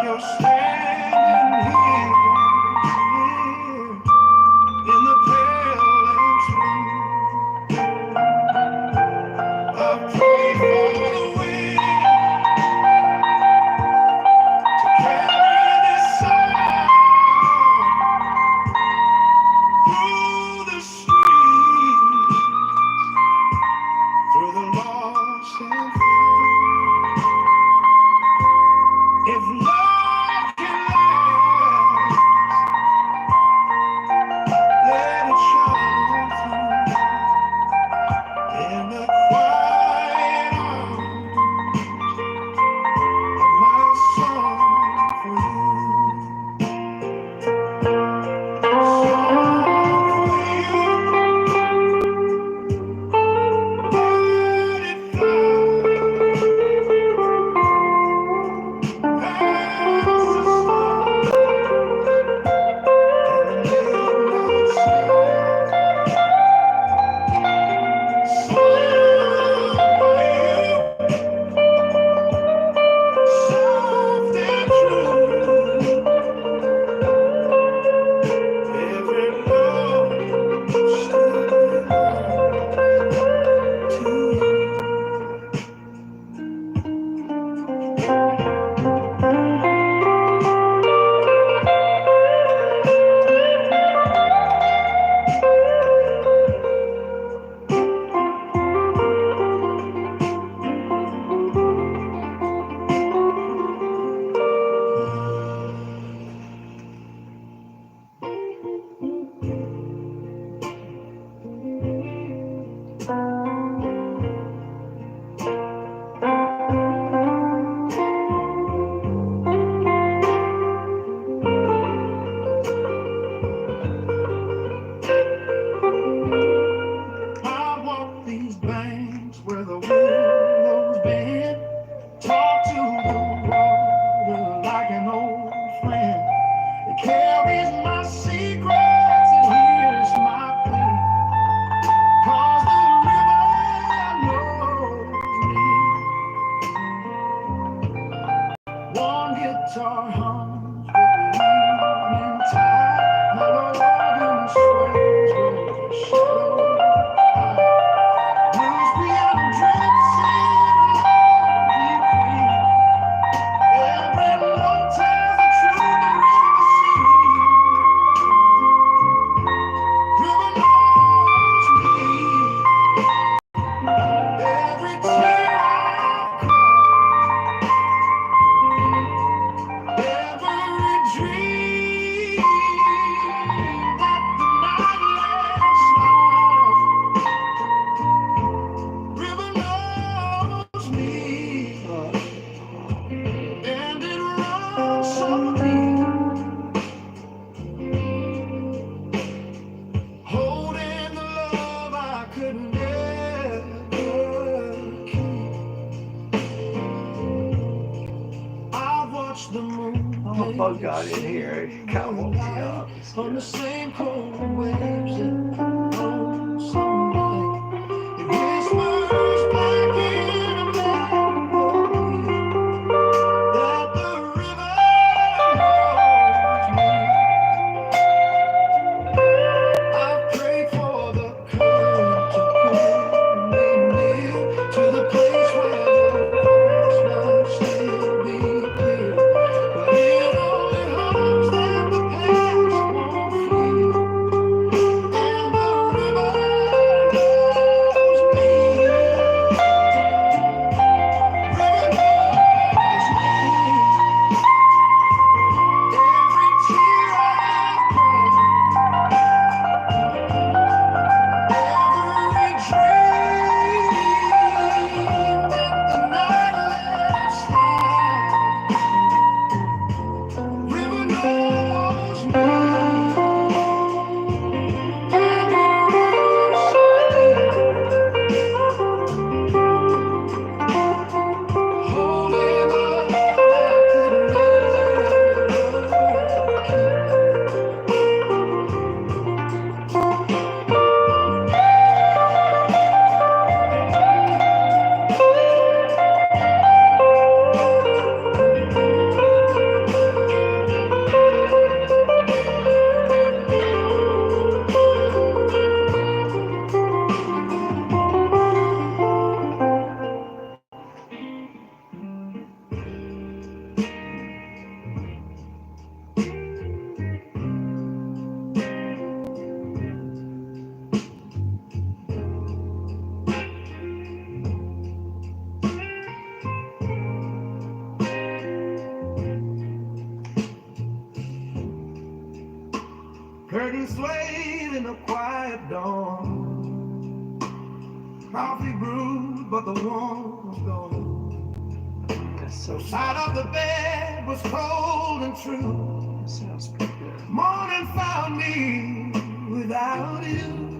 You're standing here in the pale and true. I pray for the wind to carry this sound through the streets, through the lost and found. If love can last, let it shine through in the quiet arms of my song for you. Song for you. Let it fly past the stars and the midnight sky. Soft and true, every love still belongs to you. I walk these banks where the willows bend, talk to the water like an old friend. It carries my secrets and hears my plea, 'cause the river knows me. One guitar hums with the evening tide, mellow organ sways with the shadow high. Blues piano drifts in lonely green. Every note tells the truth the river sees. River knows me. Every tear I cry, every dream that the night lets slide. River knows me, and it runs so deep, holding the love I could never keep. I've watched the moon I'm a bug got in here. It kind of woke me up. It's on the good. same cold waves that roll someday. It whispers back in a memory that the river knows me. I pray for the current to pull me near to the place where the coast might still be clear. But it only hopes that the past won't flee, and the Curtains swayed in the quiet dawn. Coffee brewed, but the warmth was gone. That's so Side of the bed was cold and true. that sounds pretty good. Morning found me without you.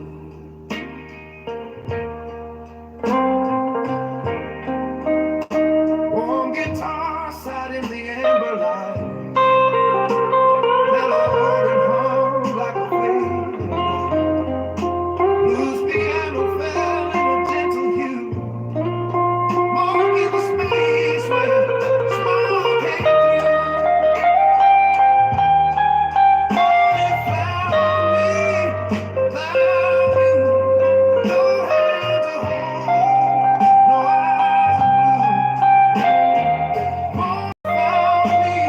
Warm guitar sat in the amber light. Mellowed and hung like a fading light. Blues piano fell in a gentle hue. Mark in the space where smile came through. Morning found me without you. No hand to hold, no eyes of blue. Morning found me,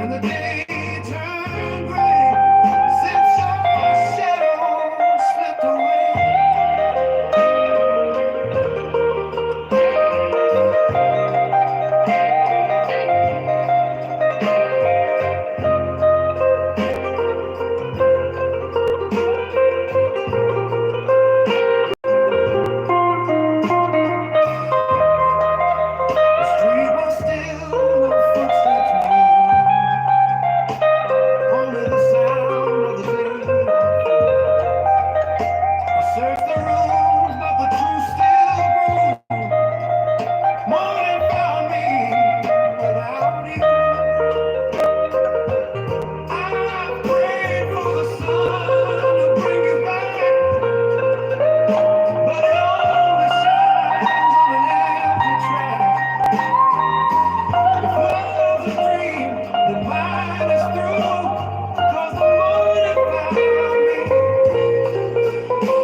and the day turned gray since your shadow slipped away. The street was still, no footsteps moved, only the sound of the daylight. I searched the rooms, but the truth still grew. Morning found me without you. I prayed for the sun to bring you back, but it only shines on an empty track. If love's a dream, then mine is through. 'Cause the morning found me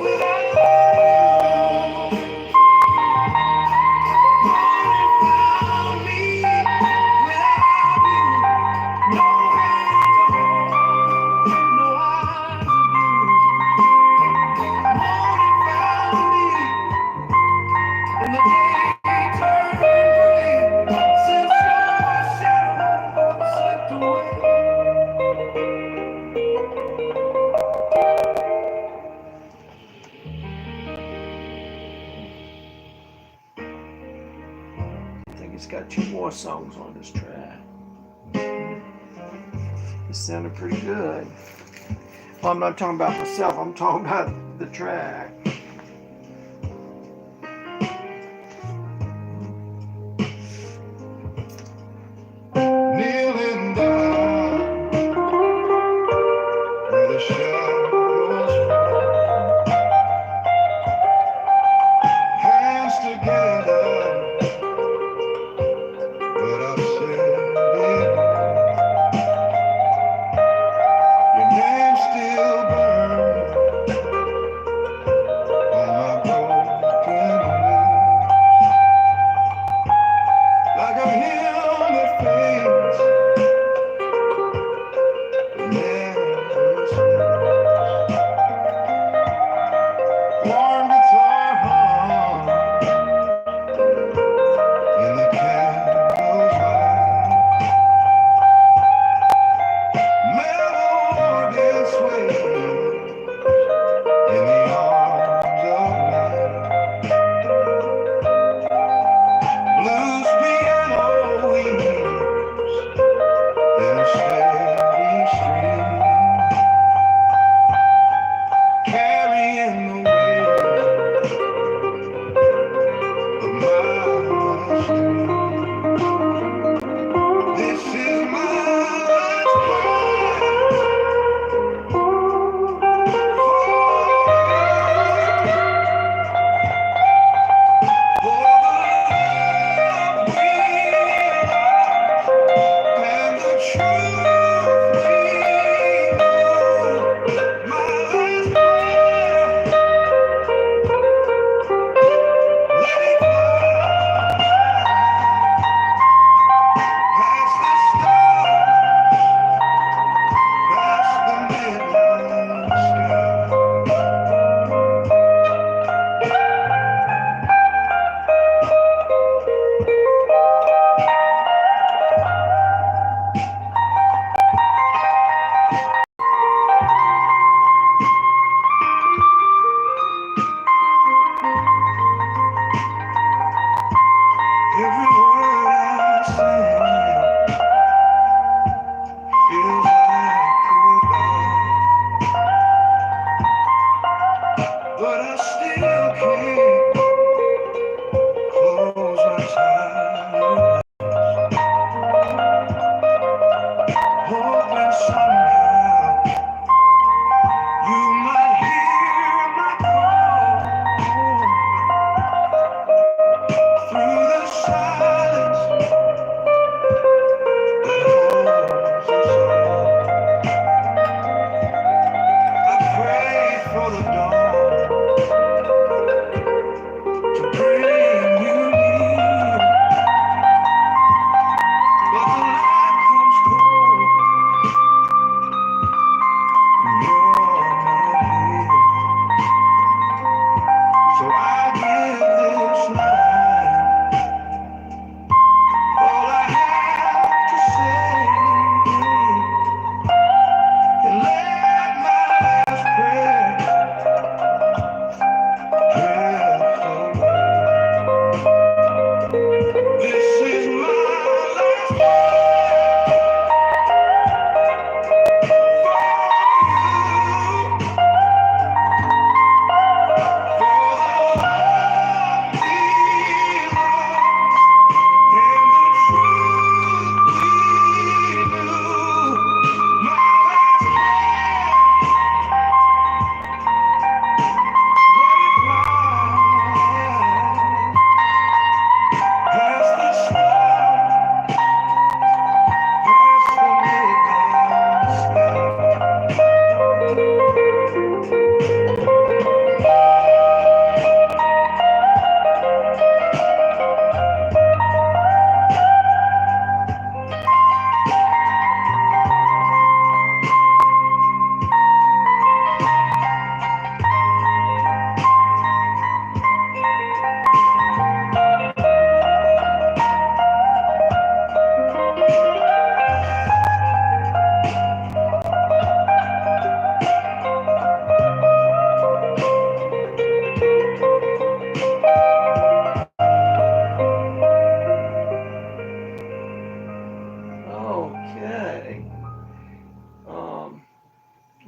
without you. Morning found me without you. No hand to hold, no eyes of blue. Morning found me, and the day turned gray since your shadow slipped away. I think it's got 2 more songs on this track. It sounded pretty good. Well, I'm not talking about myself, I'm talking about the track. Kneeling down where the shadows fall, hands together, but I've said it all. Your name still burns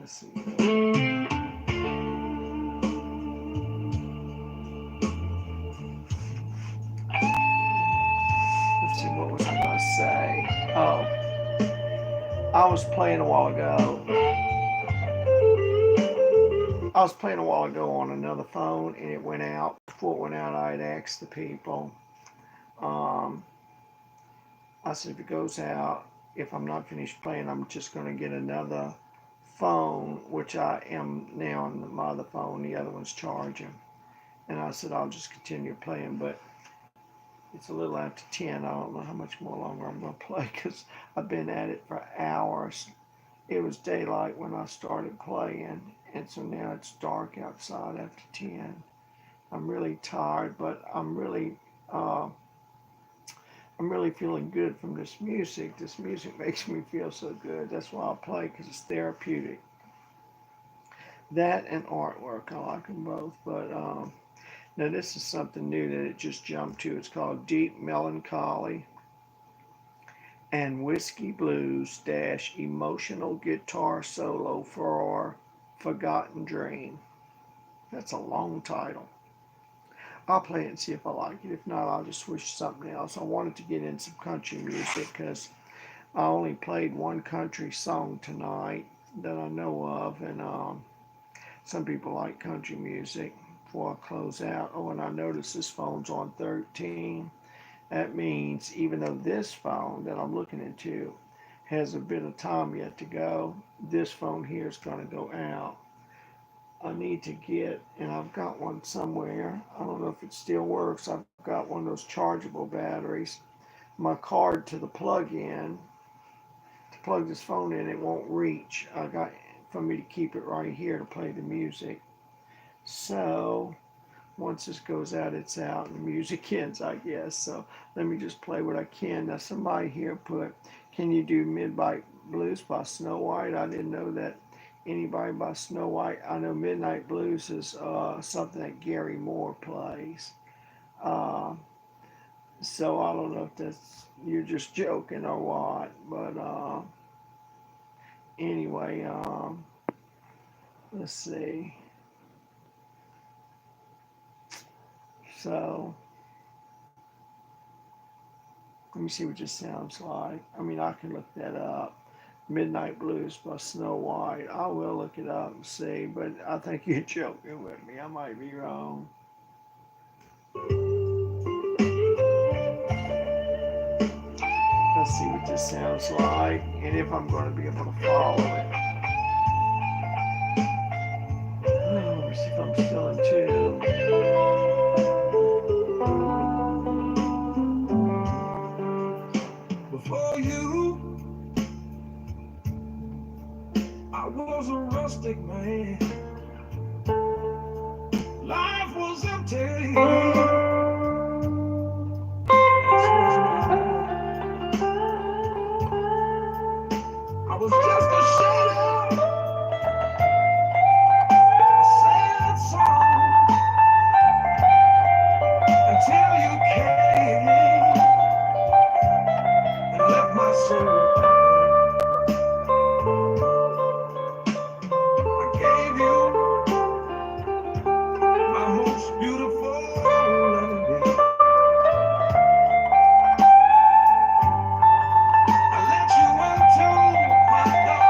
Let's see. Let's see, what was I going to say? Oh, I was playing a while ago. I was playing a while ago on another phone and it went out. Before it went out, I had asked the people. Um, I said, if it goes out, if I'm not finished playing, I'm just going to get another phone, which I am now on my other phone. The other one's charging. And I said, I'll just continue playing, but it's a little after 10. I don't know how much more longer I'm going to play because I've been at it for hours. It was daylight when I started playing, and so now it's dark outside after 10. I'm really tired, but I'm really feeling good from this music. This music makes me feel so good. That's why I play, because it's therapeutic. That and artwork, I like them both. But now this is something new that it just jumped to. It's called Deep Melancholy and Whiskey Blues dash Emotional Guitar Solo for Forgotten Dream. That's a long title. I'll play it and see if I like it. If not, I'll just switch to something else. I wanted to get in some country music because I only played one country song tonight that I know of, and some people like country music. Before I close out, oh, and I noticed this phone's on 13. That means even though this phone that I'm looking into has a bit of time yet to go, this phone here is going to go out. I need to get, and I've got one somewhere. I don't know if it still works. I've got one of those chargeable batteries. My card to the plug-in, to plug this phone in, it won't reach. I got for me to keep it right here to play the music. So once this goes out, it's out, and the music ends, I guess. So let me just play what I can. Now somebody here put, can you do Midnight Blues by Snow White? I didn't know that anybody by Snow White. I know Midnight Blues is something that Gary Moore plays. Uh, so I don't know if that's, you're just joking or what. But anyway, let's see. So let me see what this sounds like. I mean, I can look that up. Midnight Blues by Snow White. I will look it up and see, but I think you're joking with me. I might be wrong. Let's see what this sounds like and if I'm going to be able to follow it. Oh, let me see if I'm still in tune. Before you, I was a rustic man. Life was empty. I was just a shadow, a sad song, until you came and left my soul. I gave you my most beautiful melody. I let you into my thoughts.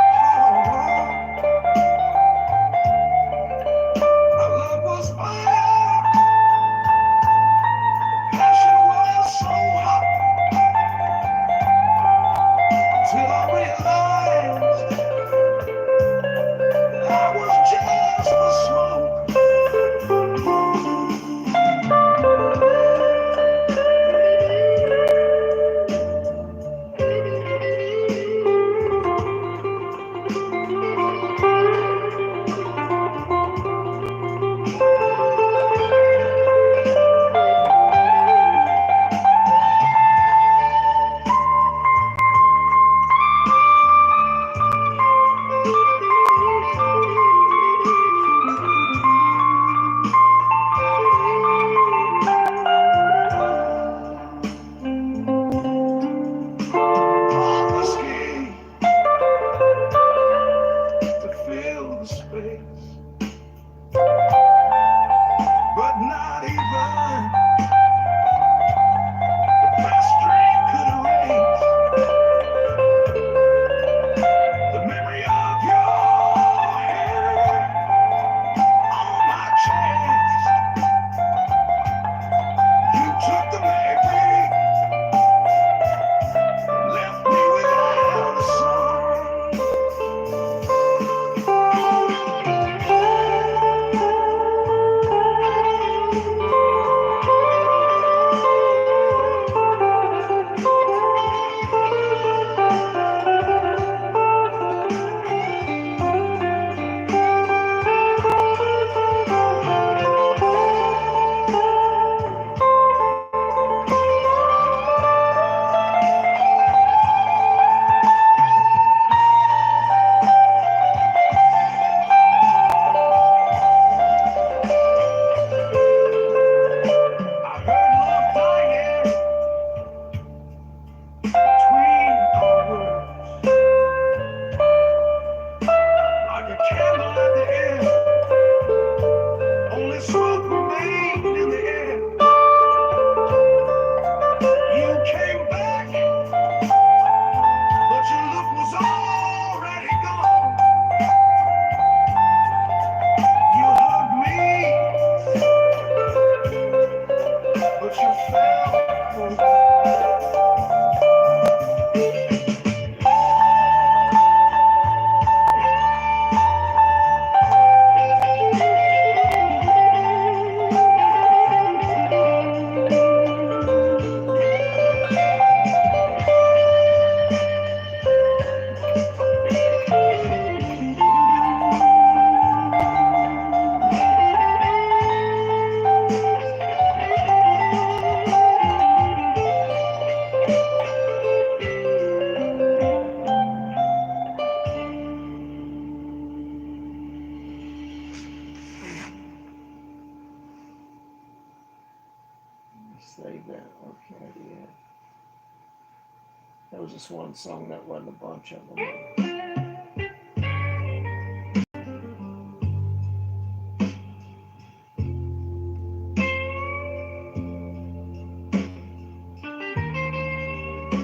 just one song, that wasn't a bunch of them.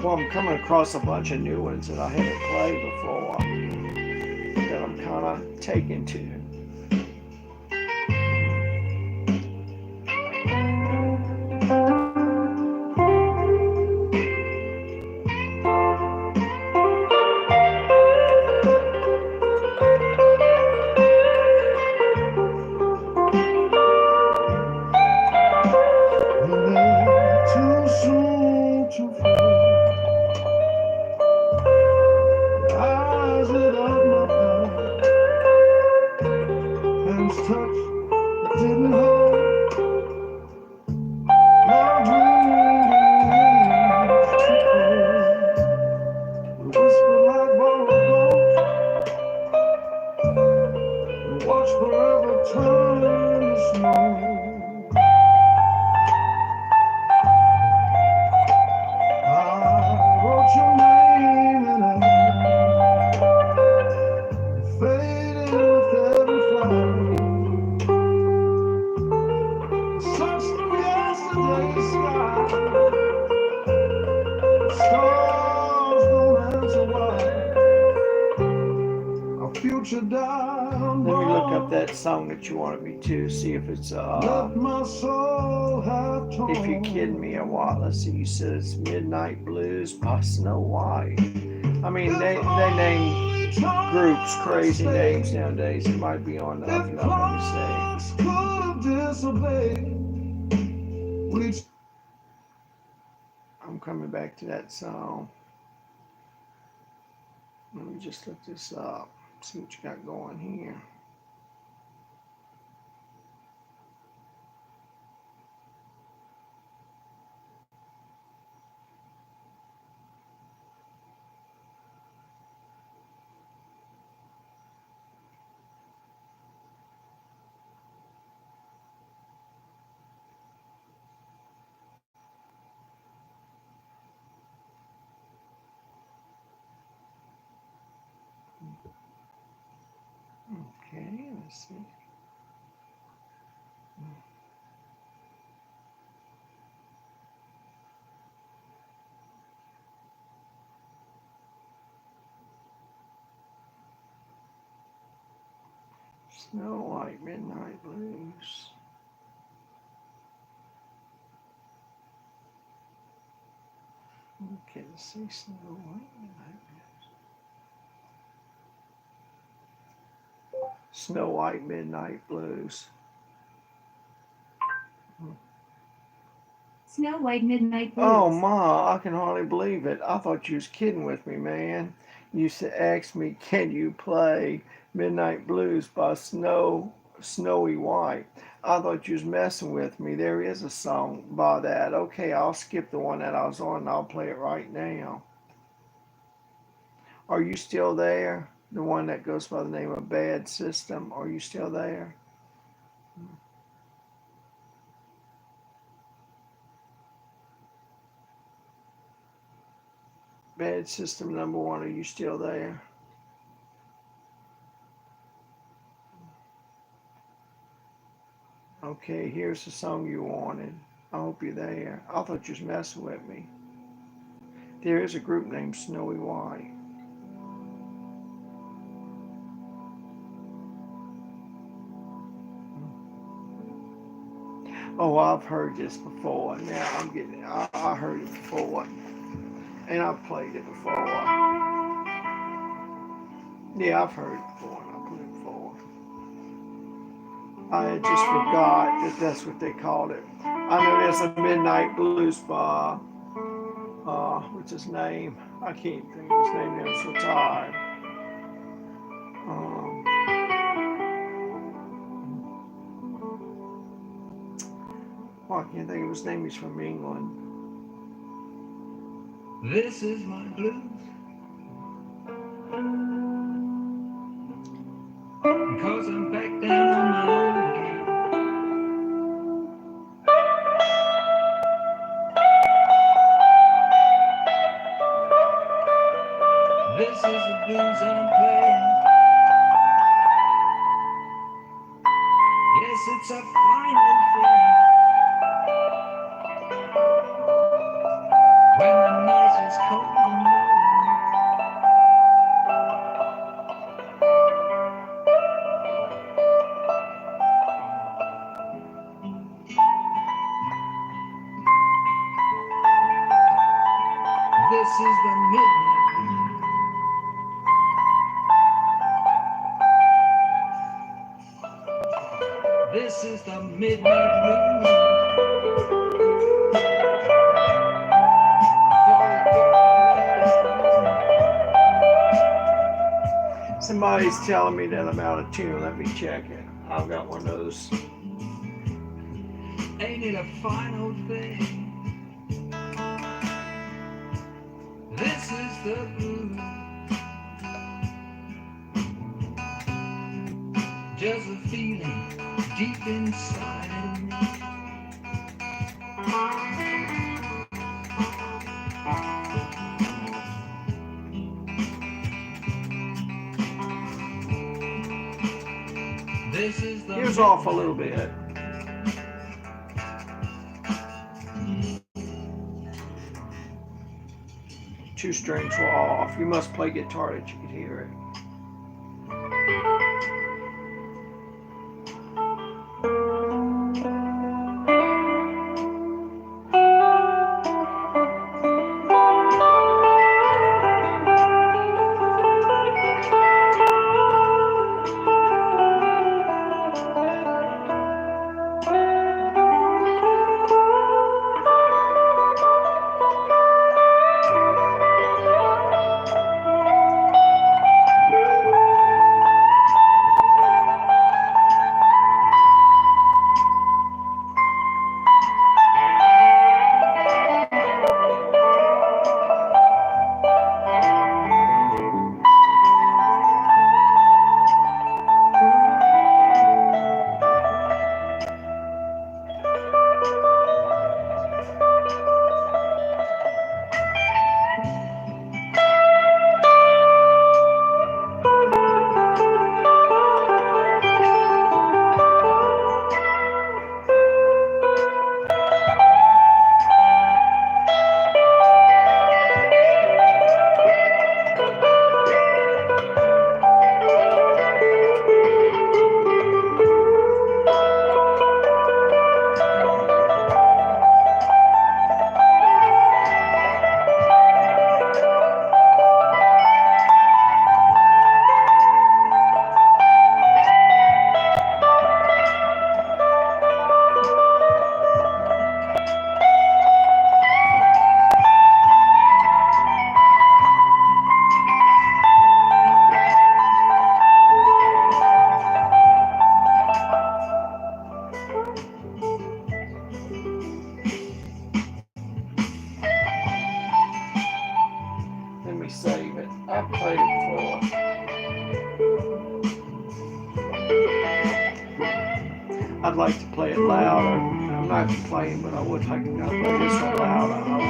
Well, I'm coming across a bunch of new ones that I haven't played before that I'm kind of taken to. Too soon to fall. Eyes lit up my past. Hands touch that didn't hold. My dreams too cold. We whisper like borrowed ghosts and watch forever turn to snow. I wrote your name in air, fading with every flower. Search through yesterday's sky, stars don't answer why. Our future died unborn. Let me look up that song that you wanted me to, see if it's Let my soul have torn. if you're kidding me or what. Let's see, you said it's Midnight Blues by Snow White. I mean, they name groups crazy names nowadays. It might be on Up and Up could have disobeyed. I'm coming back to that song. Let me just look this up, see what you got going here. Okay, let's see. Snow White Midnight Blues. Okay, let's see, Snow White Midnight Blues. Snow White Midnight Blues. Snow White Midnight Blues. Oh, Ma, I can hardly believe it. I thought you was kidding with me, man. You asked me, can you play Midnight Blues by Snowy White? I thought you was messing with me. There is a song by that. Okay, I'll skip the one that I was on and I'll play it right now. Are you still there? The one that goes by the name of Bad System. Are you still there? Bad System number one, are you still there? Okay, here's the song you wanted. I hope you're there. I thought you was messing with me. There is a group named Snowy White. Oh, I've heard this before. Now I heard it before. And I've played it before. Yeah, I've heard it before and I played it before. I had just forgot that that's what they called it. I know there's a Midnight Blues bar. What's his name? I can't think of his name now. I'm so tired. I can't think of his name. He's from England. This is my blues. Cause I'm back down on my own again. the blues unplaying. Yes, it's a final thing. When the night is cold and lonely, this is the midnight moon. This is the midnight moon. Somebody's telling me that I'm out of tune. Let me check it. I've got one of those. Ain't it a final thing? This is the blues. Just a feeling deep inside of me. This is the Here's off a little bit. Two strings were off. You must play guitar that you could hear it. Let me save it. I played it before. I'd like to play it louder. I'm not complaining, but I would like to play this one louder.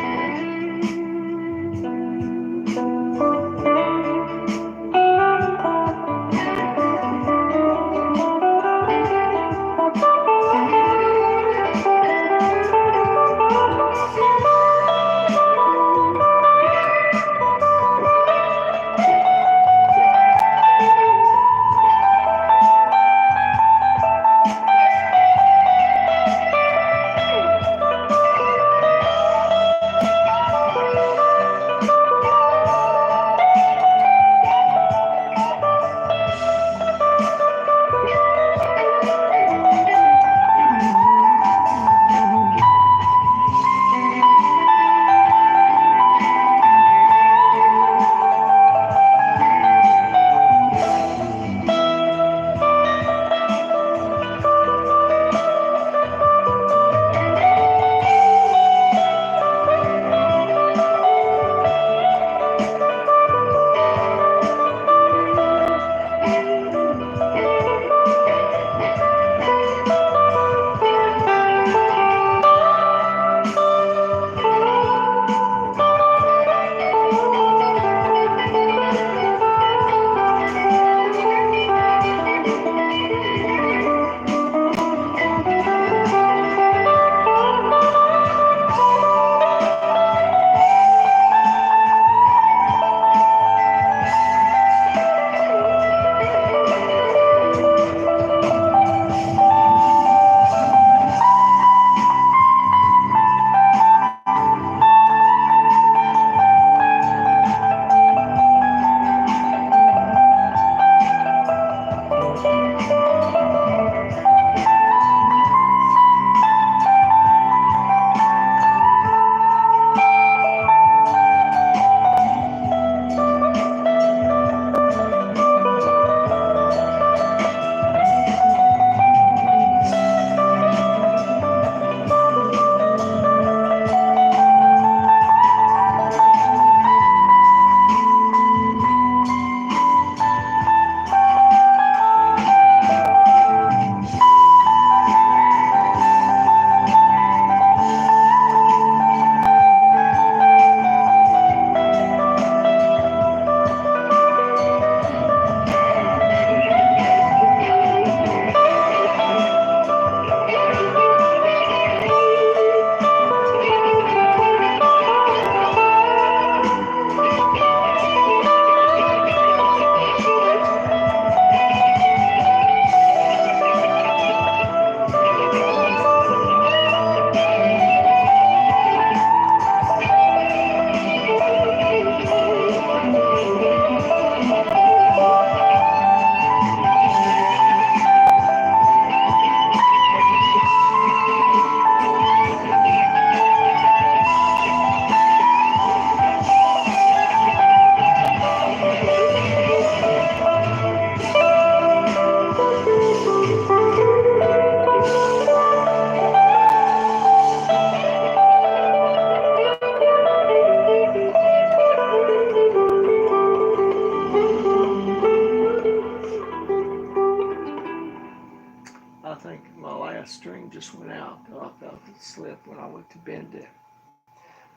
just went out. I felt it slip when I went to bend it.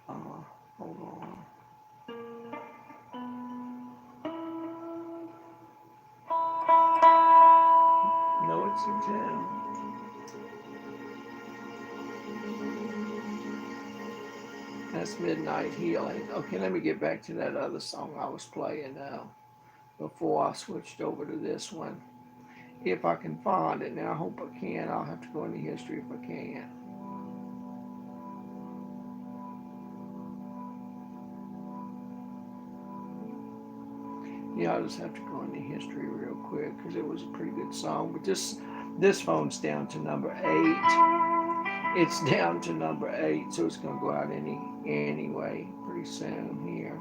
Hold on. No, it's a 10. That's Midnight Healing. Okay, let me get back to that other song I was playing now before I switched over to this one. If I can find it, now I hope I can. I'll have to go into history if I can. Yeah, I'll just have to go into history real quick because it was a pretty good song. But this phone's down to number 8. It's down to number 8, so it's gonna go out anyway pretty soon here.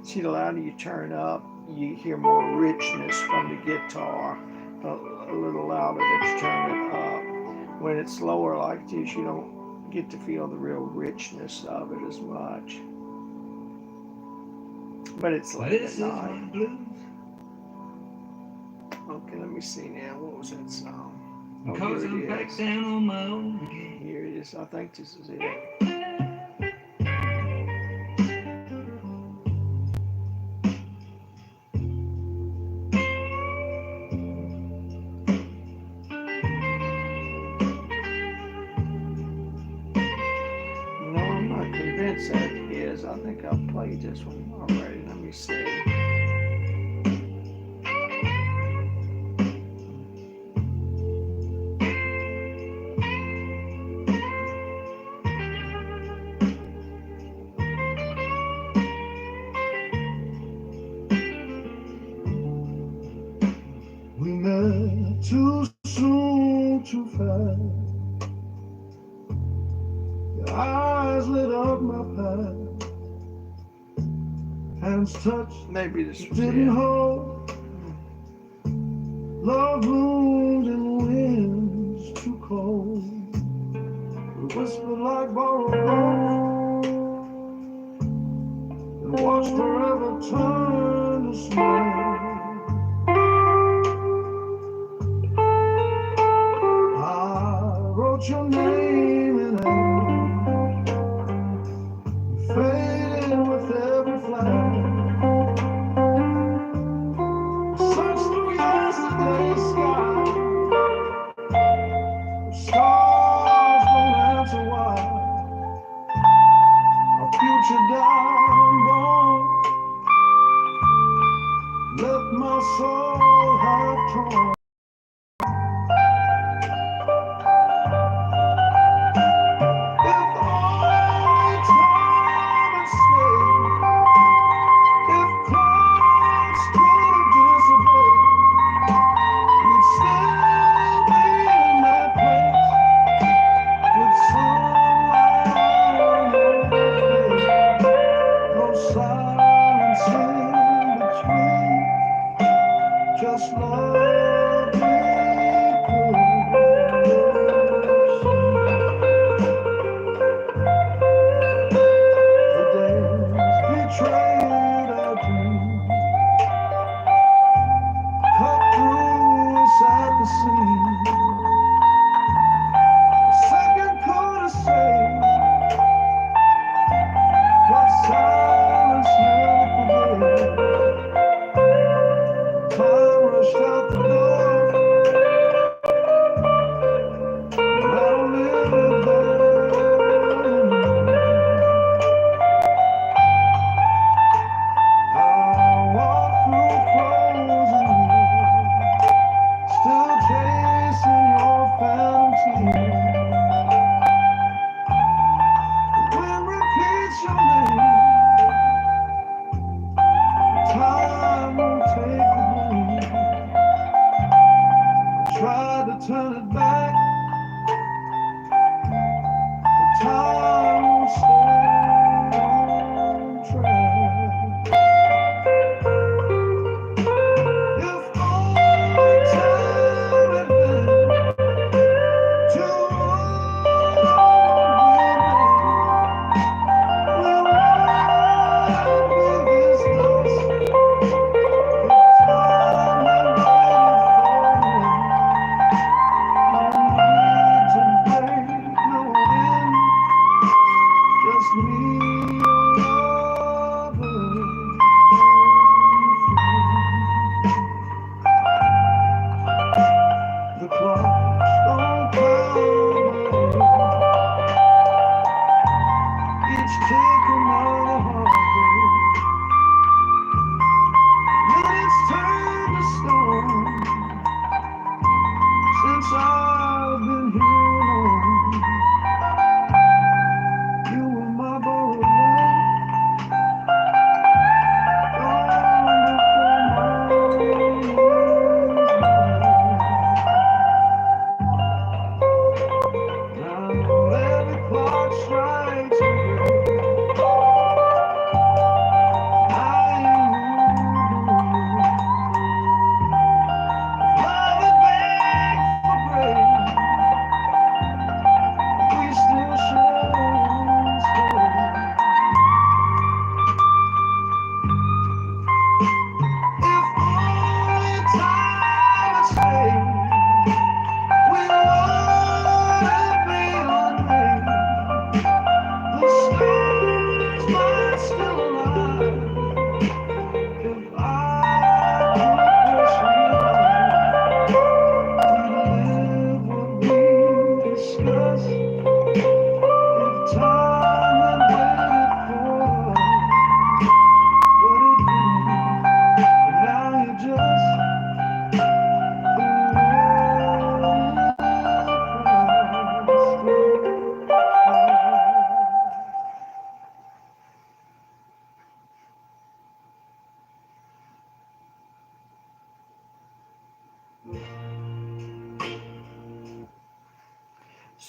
See, the louder you turn up, you hear more richness from the guitar. A little louder that you turn it up. When it's lower like this, you don't get to feel the real richness of it as much. But it's late at night. Okay, let me see now. What was that song? Oh, Because I'm back down on my own again. Here it is. I think this is it. No, I'm not convinced that it is. I think I've played this one already. Let me see. We met too soon, too fast. Your eyes lit up my path. Hands touched, Maybe this was didn't it. hold. Love bloomed in winds too cold. We whispered like borrowed gold and watched forever turn to snow. Wrote your name in ink, faded with every flash. Searched through yesterday's sky, the stars don't answer why. Our future died born, left my soul half torn. Silence in between, just love.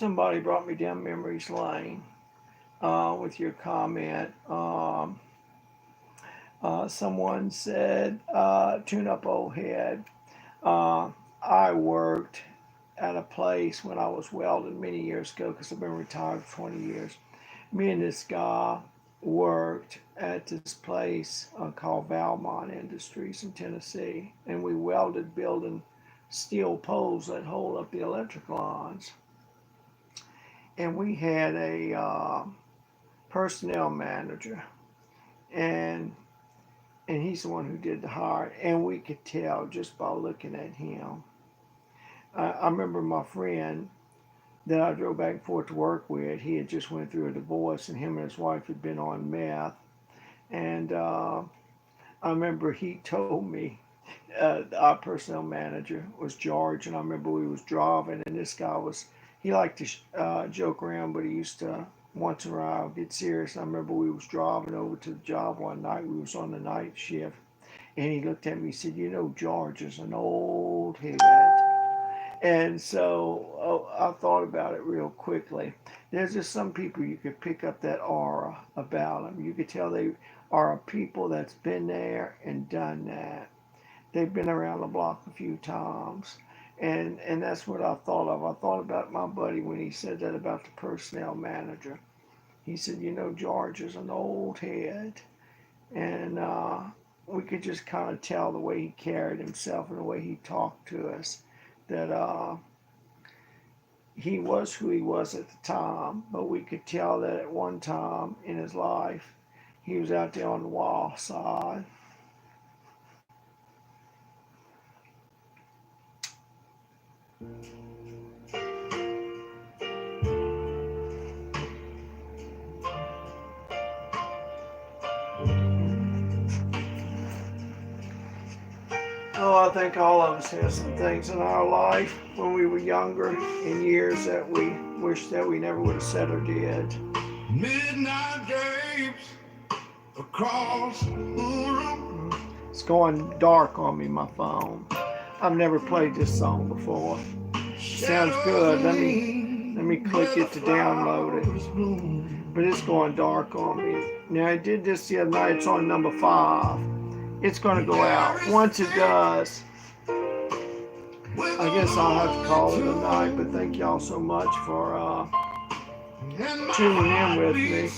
somebody brought me down memories lane with your comment. Someone said, tune up old head. I worked at a place when I was welding many years ago because I've been retired for 20 years. Me and this guy worked at this place called Valmont Industries in Tennessee, and we welded building steel poles that hold up the electric lines. And we had a personnel manager, and he's the one who did the hire, and we could tell just by looking at him. I remember my friend that I drove back and forth to work with. He had just went through a divorce, and him and his wife had been on meth. And I remember he told me our personnel manager was George, and I remember we was driving, and this guy was, he liked to joke around, but he used to once in a while get serious. I remember we was driving over to the job one night. We was on the night shift, and he looked at me and said, "You know, George is an old head." And so I thought about it real quickly. There's just some people you could pick up that aura about them. You could tell they are a people that's been there and done that. They've been around the block a few times. And that's what I thought of. I thought about my buddy when he said that about the personnel manager. He said, "You know, George is an old head." And we could just kind of tell the way he carried himself and the way he talked to us that he was who he was at the time, but we could tell that at one time in his life he was out there on the wild side. Oh, I think all of us have some things in our life when we were younger in years that we wish that we never would have said or did. Midnight games across the room. It's going dark on me, my phone. I've never played this song before. Sounds good. Let me click it to download it. But it's going dark on me. Now I did this the other night. It's on number 5. It's going to go out. Once it does, I guess I'll have to call it a night. But thank y'all so much for tuning in with me.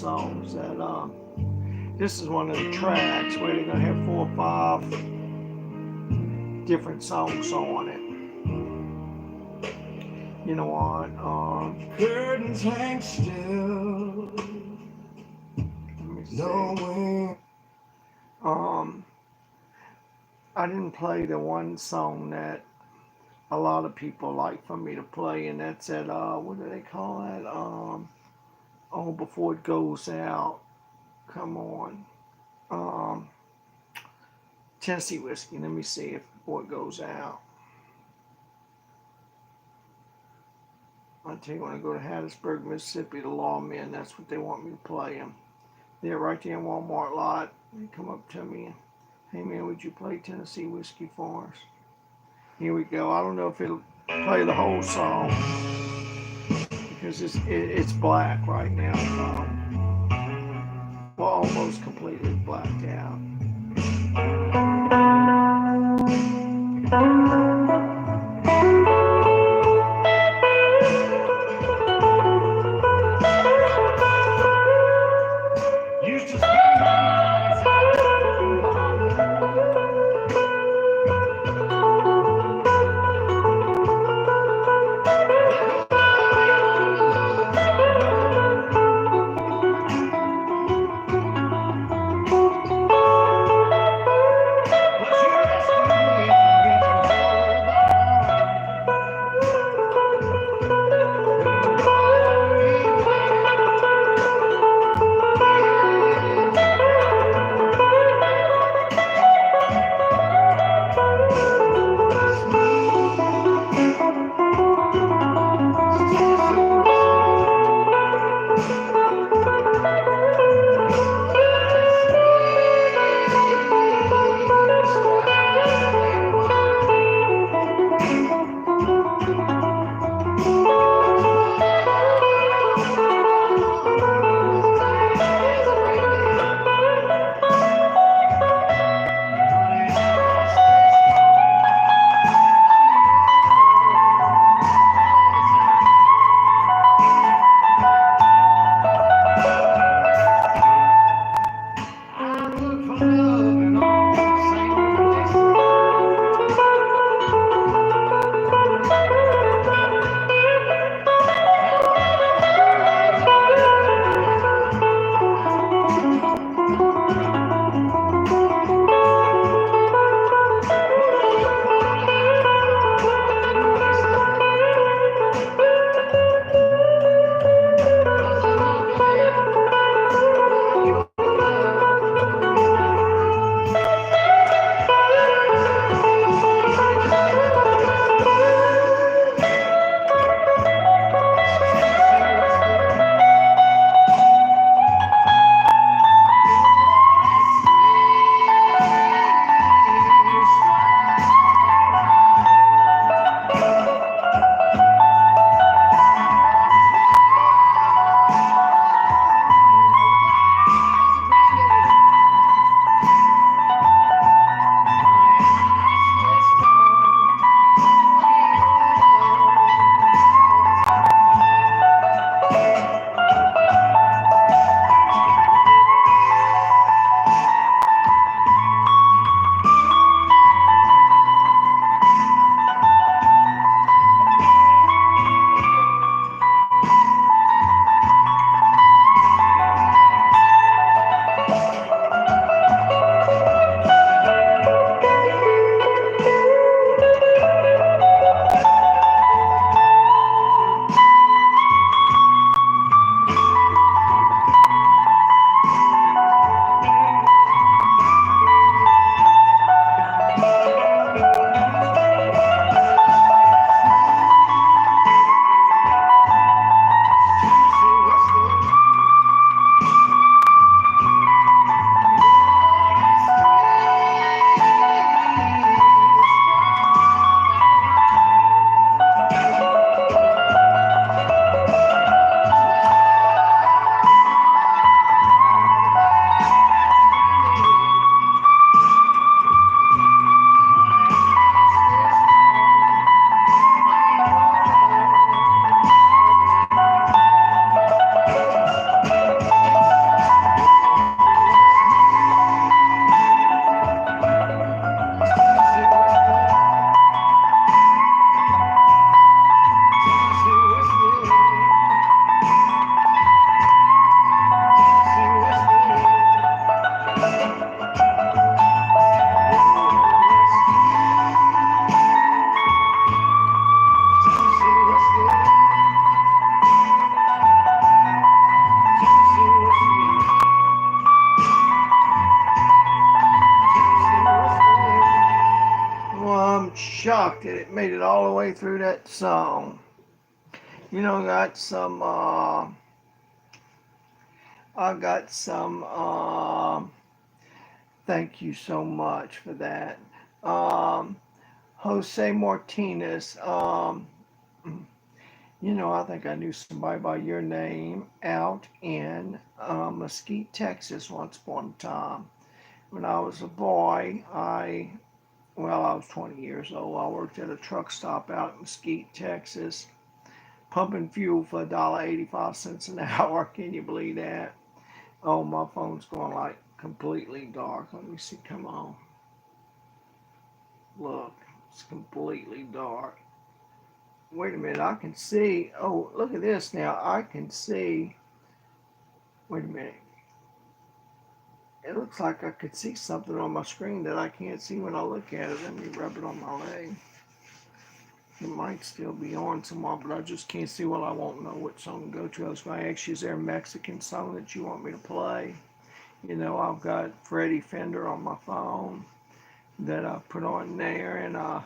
songs that this is one of the tracks where they're gonna have 4 or 5 different songs on it. You know what? Curtains hang still. Let me see. No wind. I didn't play the one song that a lot of people like for me to play, and that's at what do they call it? Oh, before it goes out. Come on. Um, Tennessee whiskey. Let me see if before it goes out. I tell you, when I go to Hattiesburg, Mississippi, the lawmen, that's what they want me to play them. They're right there in Walmart lot. They come up to me and, hey man, would you play Tennessee whiskey for us? Here we go. I don't know if it'll play the whole song because it's black right now. Well, almost completely blacked out. Used to spend my nights out in Boston. But you rescued me from being alone. I'm shocked that it made it all the way through that song. You know, I got some, thank you so much for that. Um, Jose Martinez, you know, I think I knew somebody by your name out in Mesquite, Texas once upon a time. When I was a boy, I was 20 years old. I worked at a truck stop out in Mesquite, Texas, pumping fuel for $1.85 an hour. Can you believe that? Oh, my phone's going like completely dark. Let me see. Come on. Look, it's completely dark. Wait a minute. I can see. Oh, look at this now. I can see. Wait a minute. It looks like I could see something on my screen that I can't see when I look at it. Let me rub it on my leg. It might still be on tomorrow, but I just can't see. Well, I won't know what song to go to. I was going to ask you, is there a Mexican song that you want me to play? You know, I've got Freddie Fender on my phone that I put on there, and a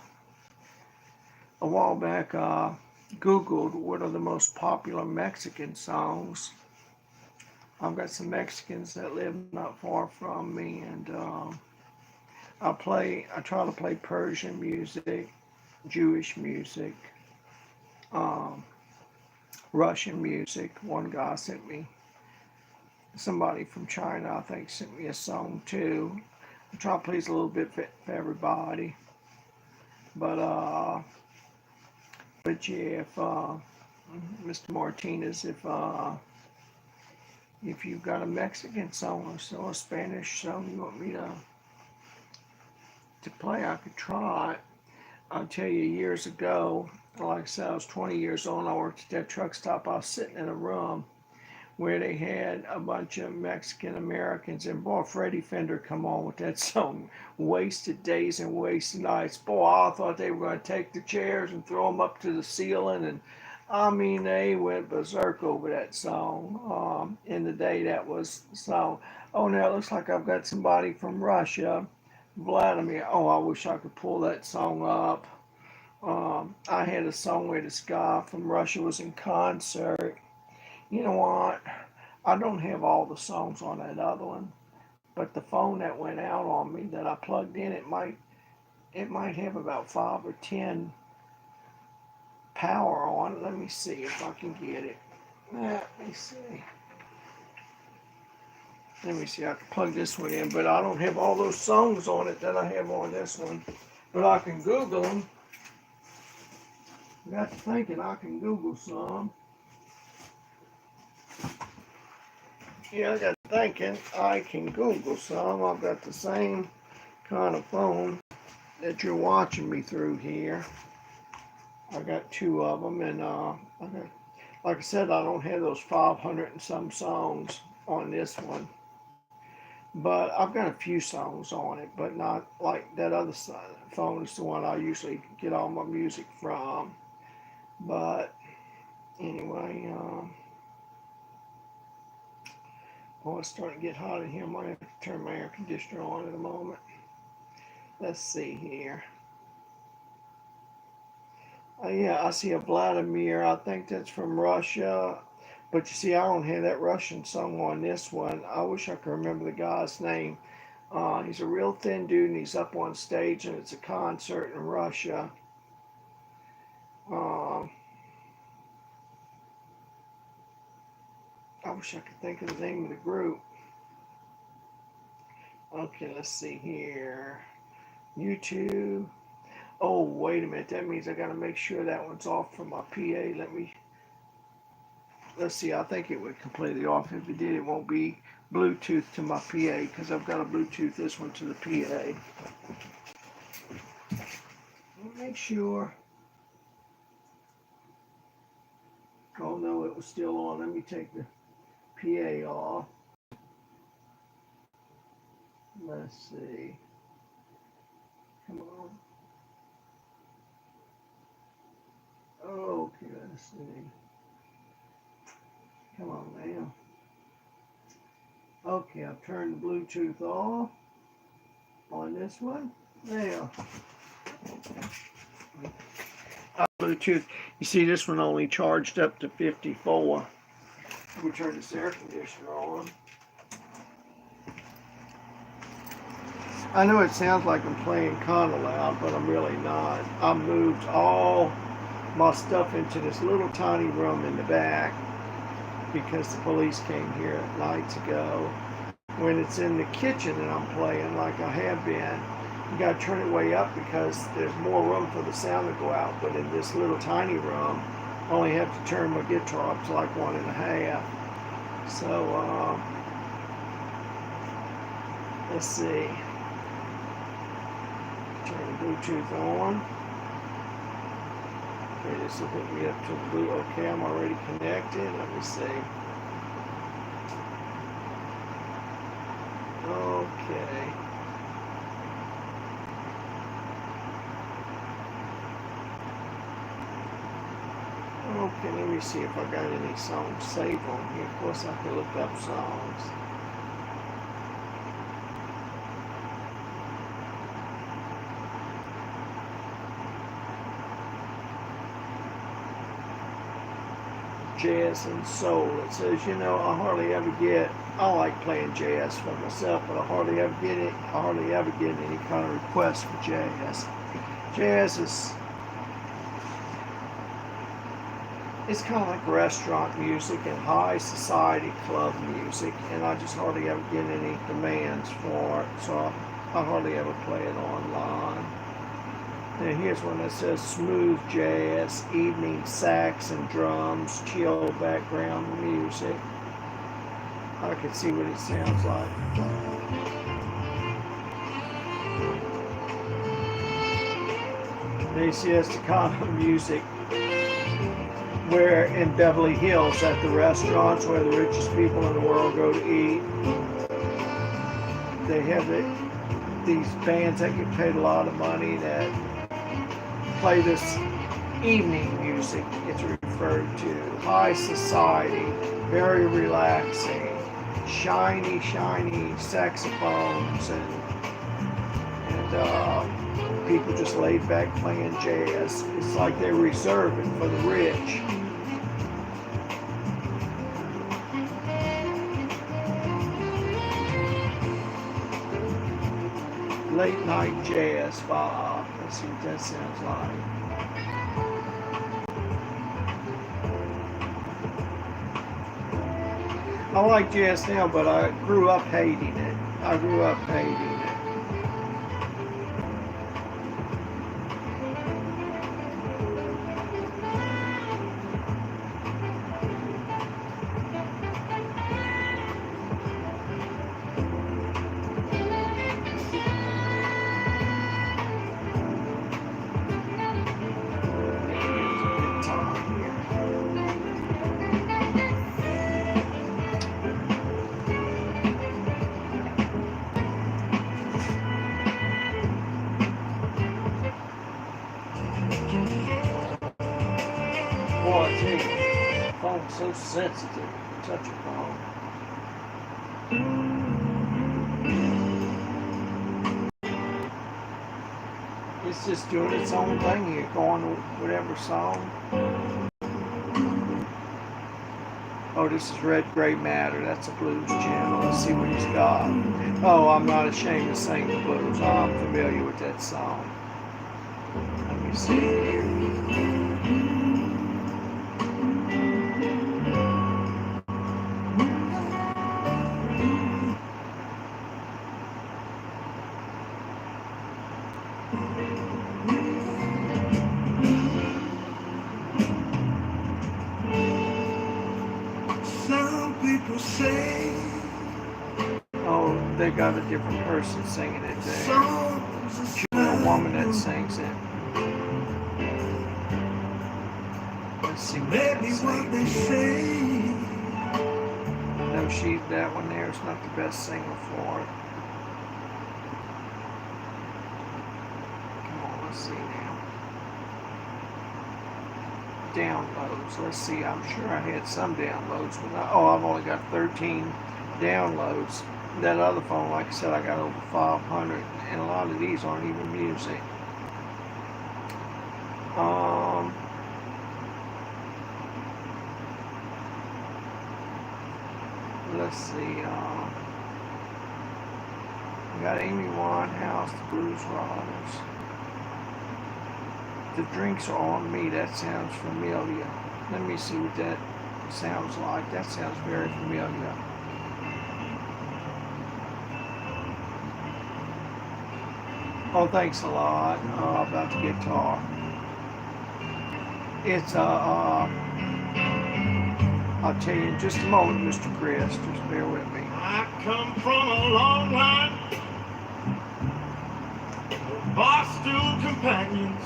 while back Googled what are the most popular Mexican songs. I've got some Mexicans that live not far from me, and I try to play Persian music, Jewish music, um, Russian music. One guy sent me, somebody from China, I think, sent me a song too. I try to please a little bit for everybody, but yeah, if Mr. Martinez, if you've got a Mexican song or so, a Spanish song you want me to play, I could try it. I'll tell you, years ago, like I said, I was 20 years old and I worked at that truck stop. I was sitting in a room where they had a bunch of Mexican Americans, and boy, Freddie Fender come on with that song, Wasted Days and Wasted Nights. Boy, I thought they were going to take the chairs and throw them up to the ceiling, and I mean, they went berserk over that song. In the day, that was the song. Oh, now it looks like I've got somebody from Russia, Vladimir. Oh, I wish I could pull that song up. I had a song where this guy from Russia was in concert. You know what? I don't have all the songs on that other one, but the phone that went out on me that I plugged in, it might have about 5 or 10 power on it. Let me see if I can get it. Let me see. Let me see. I can plug this one in, but I don't have all those songs on it that I have on this one. But I can Google them. I got to thinking I can Google some. Yeah, I got thinking I can Google some. I've got the same kind of phone that you're watching me through here. I got two of them, and like I said, I don't have those 500 and some songs on this one, but I've got a few songs on it, but not like that other phone is the one I usually get all my music from. But anyway, oh, it's starting to get hot in here. I might have to turn my air conditioner on in a moment. Let's see here. Yeah, I see a Vladimir. I think that's from Russia. But you see, I don't have that Russian song on this one. I wish I could remember the guy's name. He's a real thin dude, and he's up on stage, and it's a concert in Russia. Um, I wish I could think of the name of the group. Okay, let's see here. YouTube. Oh, wait a minute. That means I got to make sure that one's off from my PA. Let's see. I think it would completely off. If it did, it won't be Bluetooth to my PA because I've got to Bluetooth this one to the PA. Make sure. Oh no, it was still on. Let me take the PA off. Let's see. Come on. Okay, let's see. Come on now. Okay, I've turned the Bluetooth off on this one. Now, Bluetooth. You see, this one only charged up to 54. We'll turn this air conditioner on. I know it sounds like I'm playing kind of loud, but I'm really not. I moved all my stuff into this little tiny room in the back because the police came here nights ago. When it's in the kitchen and I'm playing like I have been, you got to turn it way up because there's more room for the sound to go out. But in this little tiny room, I only have to turn my guitar up to like 1.5. So let's see. Turn the Bluetooth on. Okay, this will hook me up to the Bluetooth. Okay, I'm already connected. Let me see. Okay. Okay, let me see if I got any songs saved on here. Of course, I can look up songs. Jazz and soul. It says, I hardly ever get. I like playing jazz for myself, but I hardly ever get it. I hardly ever get any kind of requests for jazz. Jazz is. It's kind of like restaurant music and high society club music, and I just hardly ever get any demands for it, so I hardly ever play it online. And here's one that says smooth jazz, evening sax and drums, chill background music. I can see what it sounds like. And you see that's the kind of music where in Beverly Hills at the restaurants where the richest people in the world go to eat, they have these bands that get paid a lot of money that play this evening music. It's referred to high society, very relaxing, shiny saxophones and people just laid back playing jazz. It's like they reserve it for the rich. Late night jazz vibe. Let's see what that sounds like. I like jazz now, but I grew up hating it. Boy, I tell you, the phone's so sensitive. You touch your phone. It's just doing its own thing here, going to whatever song. Oh, this is Red Gray Matter. That's a blues channel. Let's see what he's got. Oh, I'm not ashamed to sing the blues. I'm familiar with that song. Let me see here. Say, oh, they got a different person singing it there. A woman that sings it. Let's see what they say. No, that one there is not the best singer for it. Come on, let's see now. Downloads. Let's see. I'm sure I had some downloads, but I've only got 13 downloads. That other phone, like I said, I got over 500, and a lot of these aren't even music. Um, let's see. We got Amy Winehouse, the Blues Riders. The drinks are on me. That sounds familiar. Let me see what that sounds like. That sounds very familiar. Oh, thanks a lot. About the guitar. It's I'll tell you in just a moment, Mr. Chris. Just bear with me. I come from a long line of bar stool companions.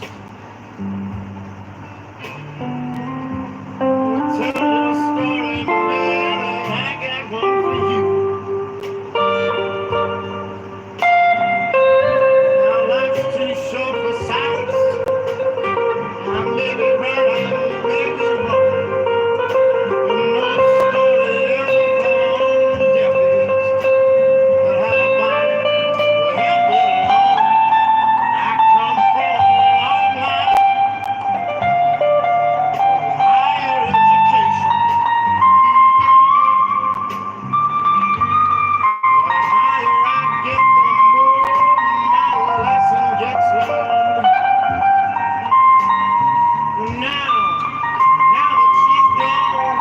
Tell your story, man, and I got one for you. Now life's too short for silence. I'm living right and baby wrong. No story ever from the deaf ears. But how about will help it along? I come from a long line of higher education. The higher I get, the more my lesson gets learned. Now that she's gone,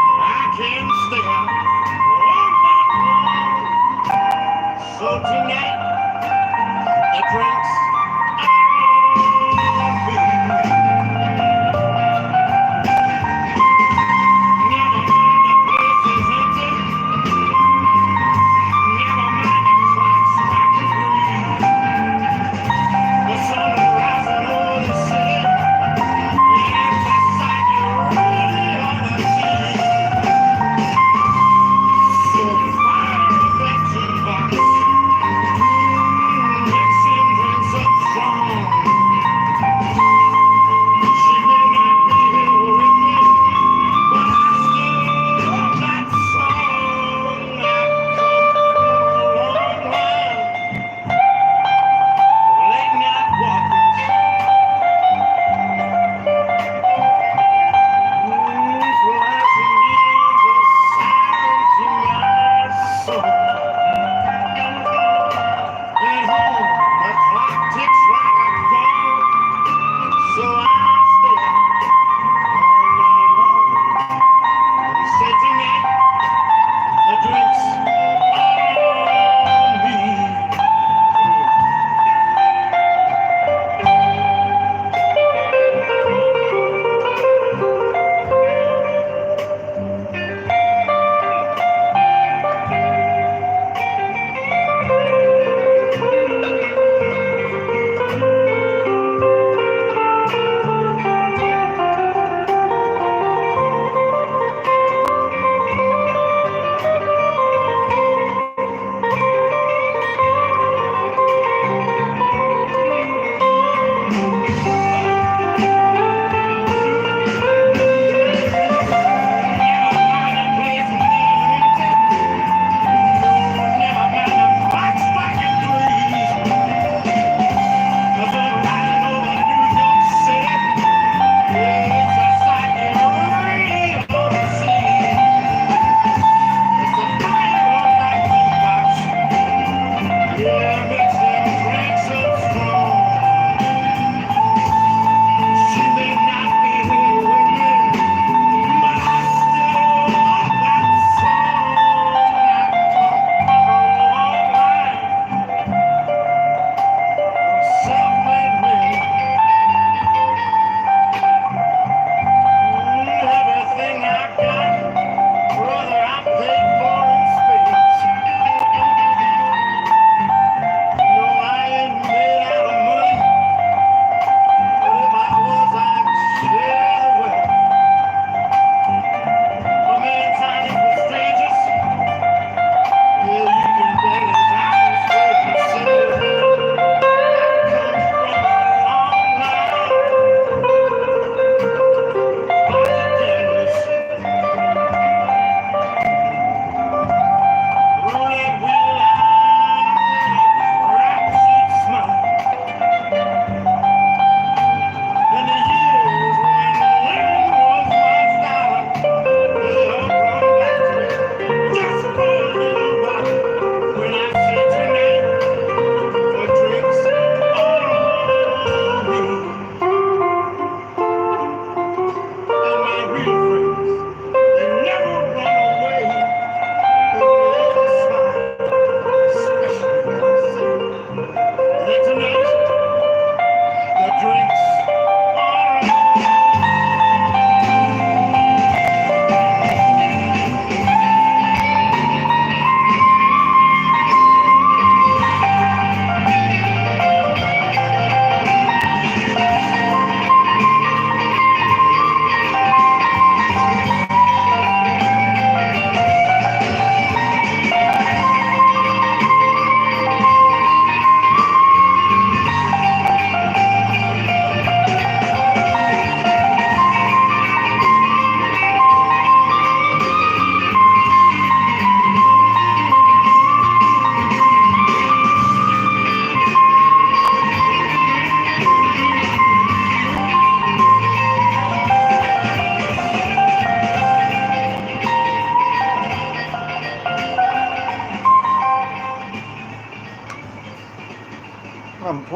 I can stay out all night long. So tonight, the drinks are on me. Never mind the place is empty. Never mind the clock's striking 3. The sun is rising over the city. And it's a sight you really ought to see. So fire that jukebox. Mix some drinks up strong. She may not be here with me, but I still love that song. I come from a long line of late night walkers. Flashing neons are silent to my soul. At home, the clock ticks like a dog, so I stay out all night long. And say tonight, the drinks are on me. Never mind the place being empty. Never mind the clock striking 3. The sun rising over New York City. It's a sight you really ought to see. It's the fire on that jukebox. Yeah, makes them drinks up strong.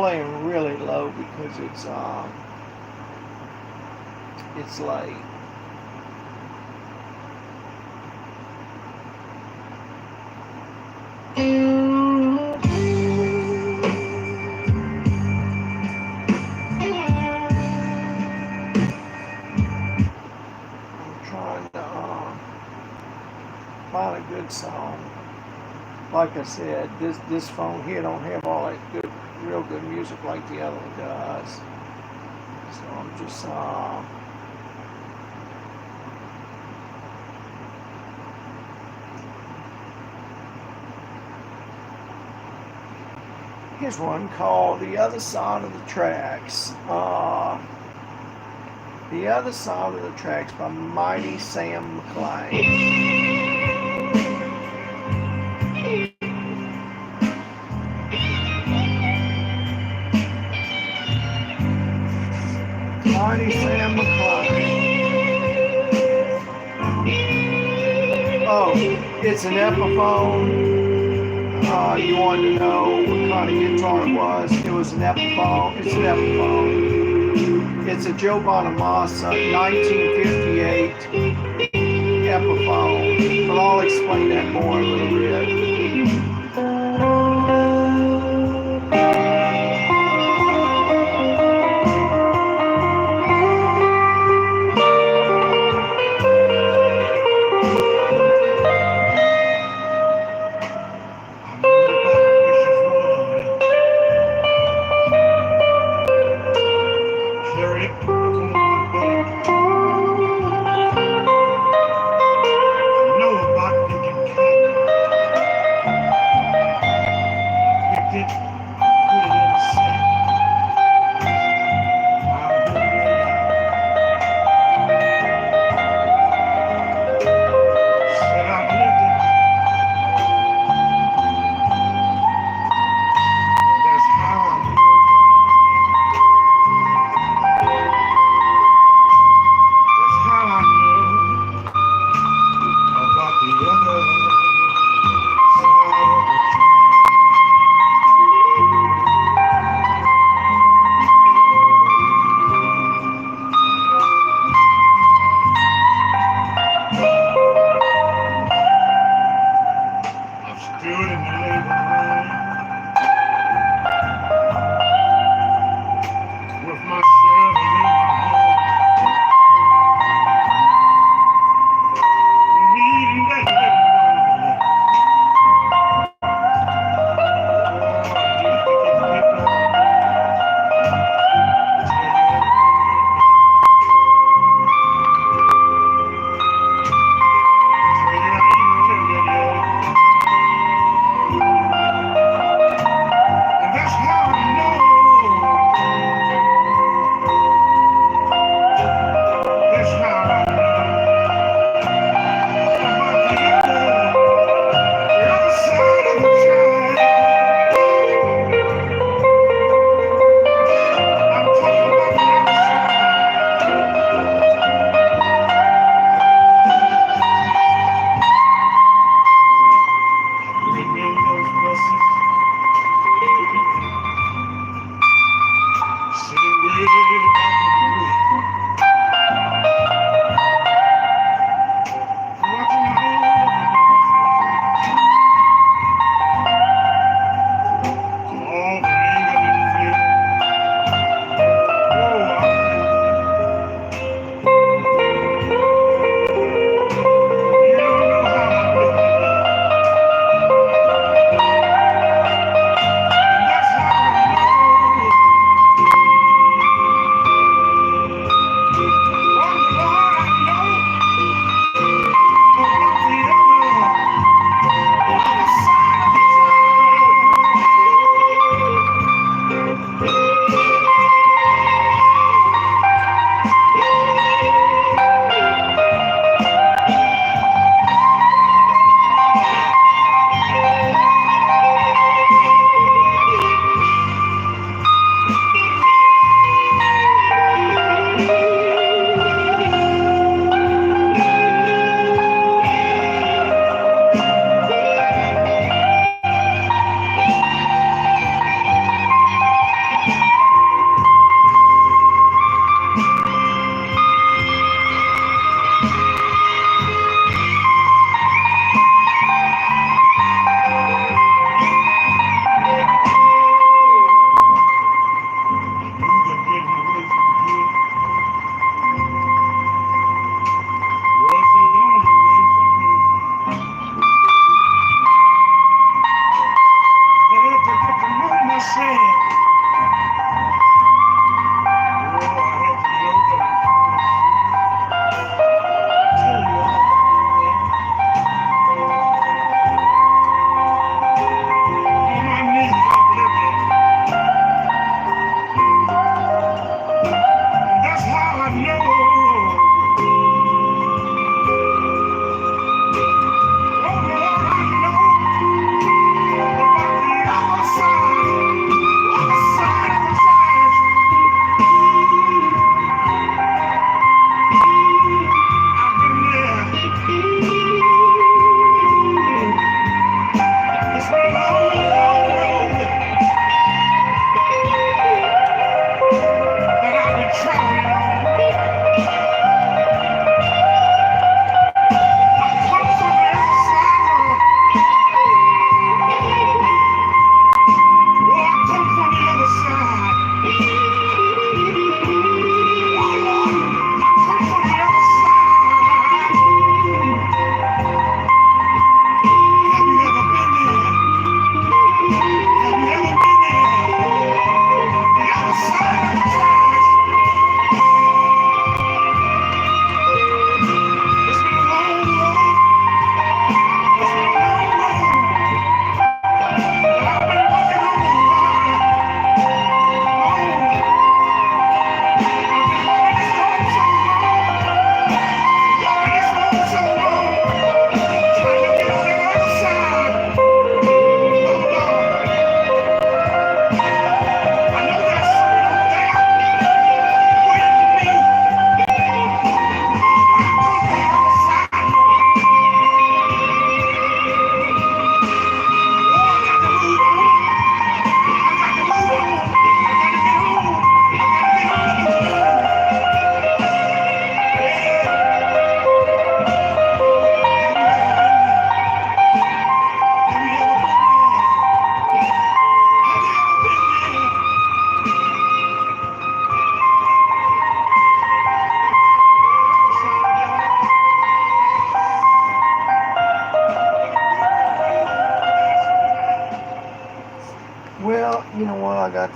playing really low because it's late. I'm trying to find a good song. Like I said, this phone here don't have all that good, real good music like the other one does. So I'm just here's one called "The Other Side of the Tracks." The Other Side of the Tracks by Mighty Sam McLean. Mighty Sam McLean. Oh, it's an Epiphone. You wanted to know what kind of guitar it was. It was an Epiphone. It's an Epiphone. It's a Joe Bonamassa 1958 Epiphone. But I'll explain that more in a little bit.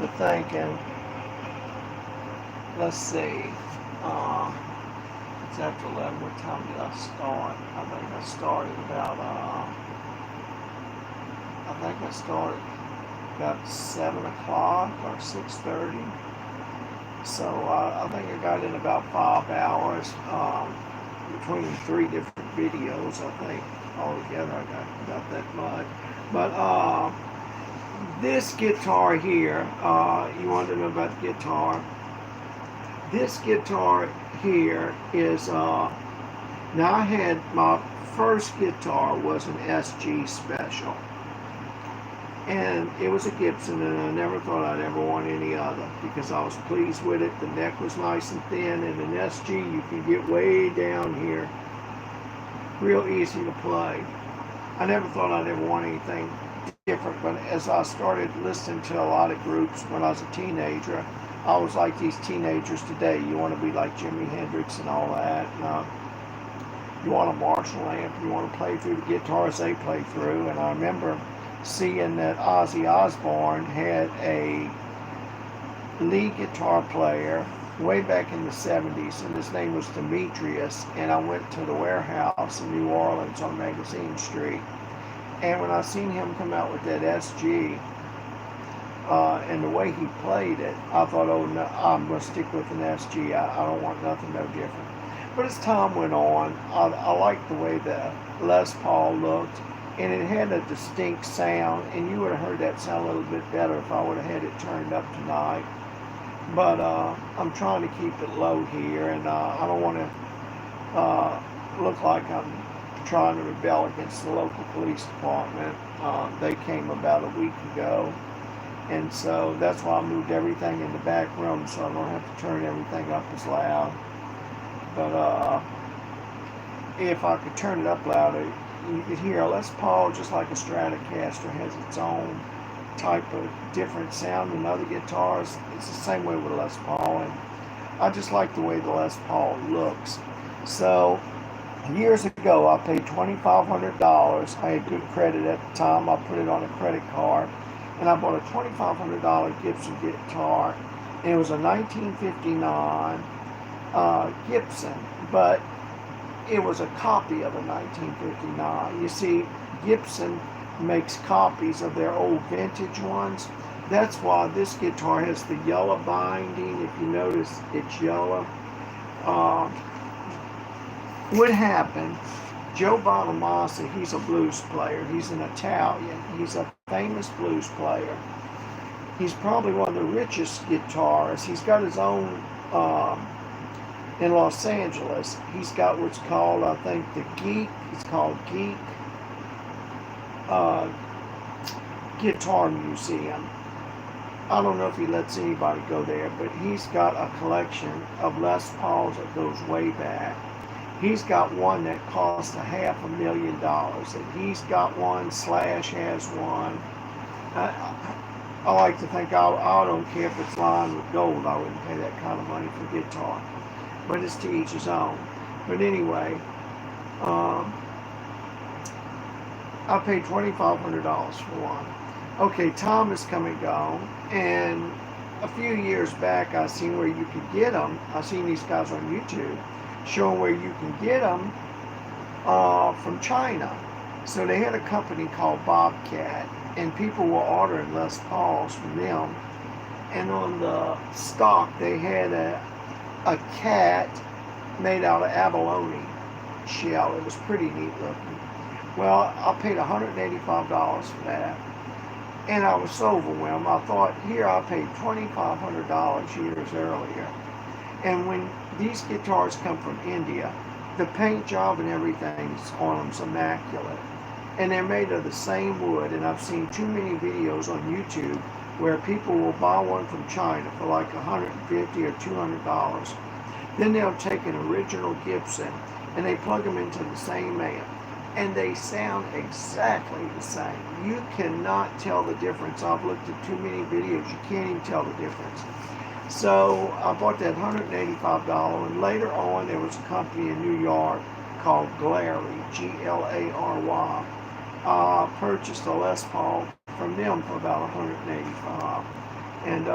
to thinking. Let's see. It's after 11. What time did I start? I think I started about. I started about 7 o'clock or 6:30. So I think I got in about 5 hours between 3 different videos. I think altogether I got about that much. But this guitar here, you want to know about the guitar? This guitar here is, now I had, my first guitar was an SG Special. And it was a Gibson, and I never thought I'd ever want any other because I was pleased with it. The neck was nice and thin, and an SG you can get way down here. Real easy to play. I never thought I'd ever want anything different, but as I started listening to a lot of groups when I was a teenager, I was like these teenagers today. You want to be like Jimi Hendrix and all that. You want a Marshall amp. You want to play through the guitars they play through. And I remember seeing that Ozzy Osbourne had a lead guitar player way back in the 70s, and his name was Demetrius. And I went to the warehouse in New Orleans on Magazine Street. And when I seen him come out with that SG, and the way he played it, I thought, oh no, I'm going to stick with an SG. I don't want nothing no different. But as time went on, I liked the way the Les Paul looked, and it had a distinct sound, and you would have heard that sound a little bit better if I would have had it turned up tonight. But I'm trying to keep it low here, and I don't want to look like I'm trying to rebel against the local police department. They came about a week ago. And so that's why I moved everything in the back room so I don't have to turn everything up as loud. But if I could turn it up louder, you could hear a Les Paul, just like a Stratocaster, has its own type of different sound than other guitars. It's the same way with Les Paul, and I just like the way the Les Paul looks. So years ago, I paid $2,500. I had good credit at the time. I put it on a credit card. And I bought a $2,500 Gibson guitar. And it was a 1959 Gibson, but it was a copy of a 1959. You see, Gibson makes copies of their old vintage ones. That's why this guitar has the yellow binding. If you notice, it's yellow. What happened? Joe Bonamassa, he's a blues player. He's an Italian. He's a famous blues player. He's probably one of the richest guitarists. He's got his own, in Los Angeles, he's got what's called, I think, the Geek. It's called Geek Guitar Museum. I don't know if he lets anybody go there, but he's got a collection of Les Pauls that goes way back. He's got one that cost $500,000, and he's got one, Slash has one. I like to think I don't care if it's lined with gold. I wouldn't pay that kind of money for guitar, but it's to each his own. But anyway, I paid $2,500 for one. Okay, time has come and gone, and a few years back I seen where you could get them. I seen these guys on YouTube showing where you can get them from China. So they had a company called Bobcat, and people were ordering Les Pauls from them. And on the stock, they had a cat made out of abalone shell. It was pretty neat looking. Well, I paid $185 for that. And I was so overwhelmed. I thought, here I paid $2,500 years earlier. And when these guitars come from India, the paint job and everything on them is immaculate. And they're made of the same wood. And I've seen too many videos on YouTube where people will buy one from China for like $150 or $200. Then they'll take an original Gibson and they plug them into the same amp. And they sound exactly the same. You cannot tell the difference. I've looked at too many videos. You can't even tell the difference. So I bought that $185, and later on there was a company in New York called Glary, Glary. I purchased a Les Paul from them for about $185. And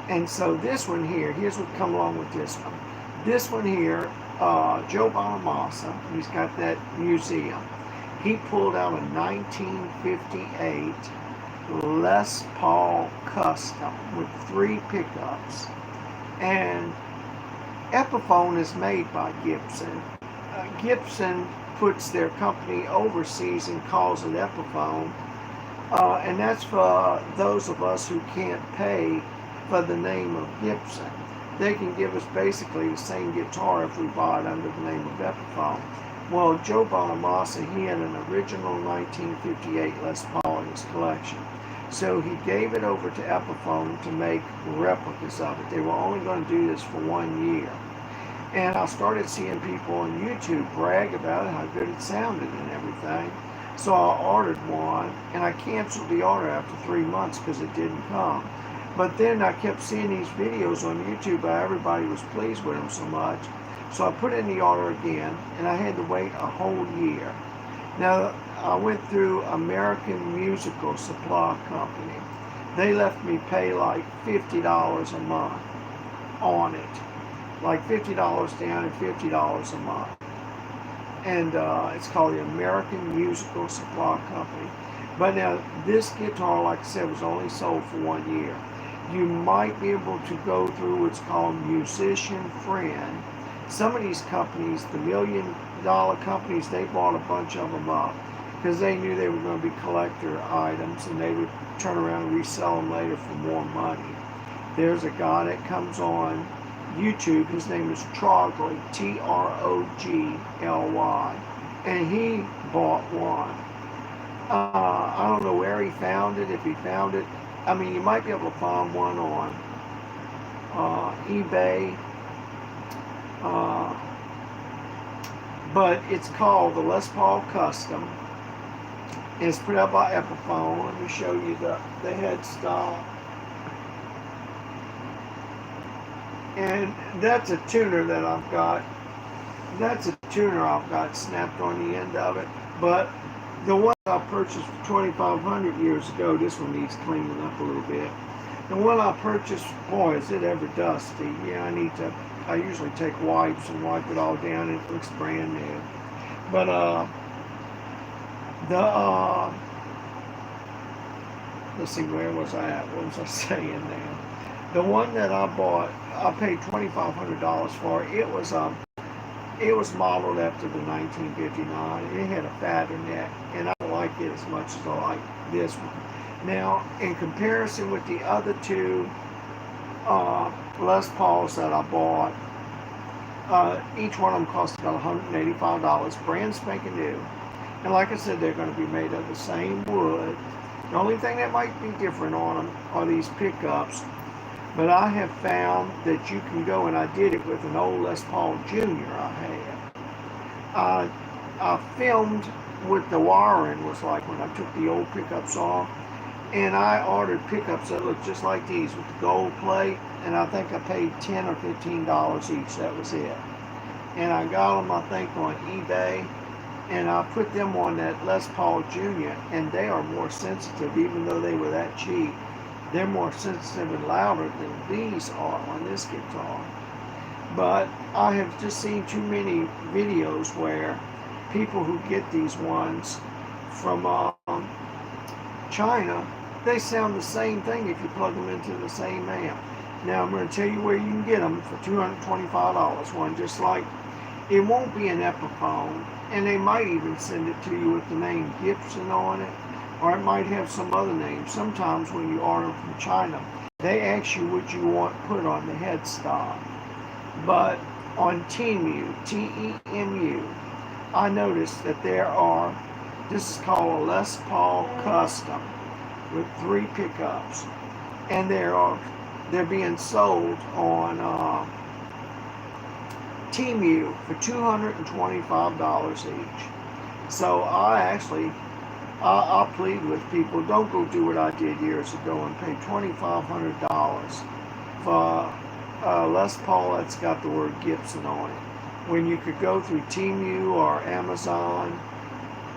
and so this one here, here's what come along with this one. This one here, Joe Bonamassa, he's got that museum. He pulled out a 1958 Les Paul Custom with 3 pickups. And Epiphone is made by Gibson. Gibson puts their company overseas and calls it Epiphone. And that's for those of us who can't pay for the name of Gibson. They can give us basically the same guitar if we buy it under the name of Epiphone. Well, Joe Bonamassa, he had an original 1958 Les Paul in his collection. So he gave it over to Epiphone to make replicas of it. They were only going to do this for 1 year. And I started seeing people on YouTube brag about it, how good it sounded and everything. So I ordered one, and I canceled the order after 3 months because it didn't come. But then I kept seeing these videos on YouTube how everybody was pleased with them so much. So I put in the order again, and I had to wait a whole year. Now, I went through American Musical Supply Company. They left me pay like $50 a month on it. Like $50 down and $50 a month. And it's called the American Musical Supply Company. But now, this guitar, like I said, was only sold for 1 year. You might be able to go through what's called Musician Friend. Some of these companies, the $1 million companies, they bought a bunch of them up because they knew they were going to be collector items and they would turn around and resell them later for more money. There's a guy that comes on YouTube, his name is Trogly, Trogly, and he bought one. I don't know where he found it, if he found it. I mean, you might be able to find one on eBay, but it's called the Les Paul Custom, and it's put out by Epiphone. Let me show you the headstock. And that's a tuner that I've got. That's a tuner I've got snapped on the end of it. But the one I purchased for $2,500 years ago, this one needs cleaning up a little bit. The one I purchased, boy, is it ever dusty. Yeah, I usually take wipes and wipe it all down and it looks brand new. But let's see, where was I at? What was I saying now? The one that I bought, I paid $2,500 for. It was modeled after the 1959. It had a fatter neck, and I don't like it as much as I like this one. Now, in comparison with the other two Les Pauls that I bought, each one of them cost about $185, brand spanking new. And like I said, they're going to be made of the same wood. The only thing that might be different on them are these pickups. But I have found that you can go, and I did it with an old Les Paul Jr. I had. I filmed what the wiring was like when I took the old pickups off. And I ordered pickups that looked just like these with the gold plate. And I think I paid $10 or $15 each. That was it. And I got them, I think, on eBay. And I put them on that Les Paul Jr. And they are more sensitive, even though they were that cheap. They're more sensitive and louder than these are on this guitar. But I have just seen too many videos where people who get these ones from China, they sound the same thing if you plug them into the same amp. Now I'm going to tell you where you can get them for $225. One just like, it won't be an Epiphone, and they might even send it to you with the name Gibson on it. Or it might have some other name. Sometimes when you order from China, they ask you what you want put on the headstock. But on Temu, T-E-M-U, I noticed that this is called a Les Paul Custom with 3 pickups. And they're being sold on Temu for $225 each. So I plead with people, don't go do what I did years ago and pay $2,500 for a Les Paul that's got the word Gibson on it. When you could go through Temu or Amazon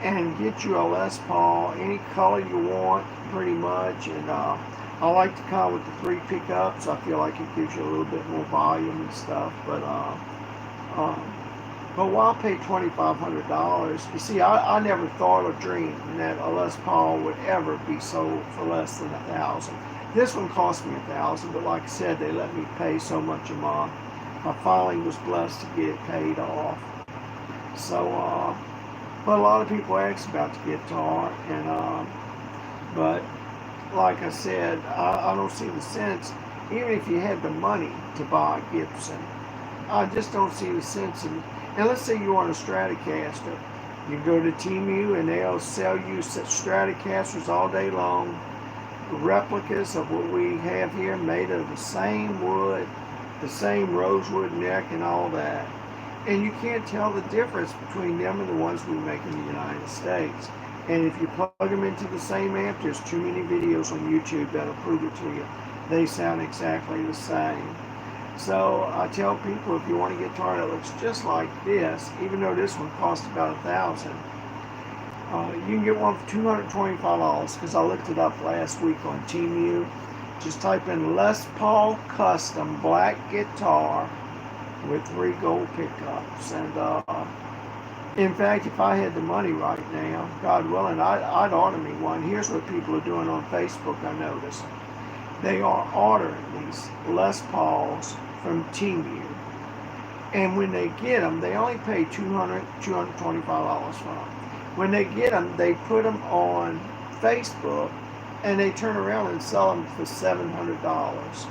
and get you a Les Paul, any color you want, pretty much. And I like the kind with the 3 pickups. I feel like it gives you a little bit more volume and stuff. Um, but why pay $2,500? You see, I never thought or dreamed that a Les Paul would ever be sold for less than $1,000. This one cost me $1,000, but like I said, they let me pay so much a month. I finally was blessed to get it paid off. So, but a lot of people ask about the guitar, and but like I said, I don't see the sense. Even if you had the money to buy a Gibson, I just don't see the sense in. And let's say you want a Stratocaster. You go to Temu and they'll sell you Stratocasters all day long, replicas of what we have here, made of the same wood, the same rosewood neck and all that. And you can't tell the difference between them and the ones we make in the United States. And if you plug them into the same amp, there's too many videos on YouTube that'll prove it to you. They sound exactly the same. So I tell people, if you want a guitar that looks just like this, even though this one costs about $1,000, you can get one for $225 because I looked it up last week on Temu. Just type in Les Paul Custom Black Guitar with 3 gold pickups. And in fact, if I had the money right now, God willing, I'd order me one. Here's what people are doing on Facebook, I noticed. They are ordering these Les Pauls from Temu. And when they get them, they only pay $225 for them. When they get them, they put them on Facebook, and they turn around and sell them for $700.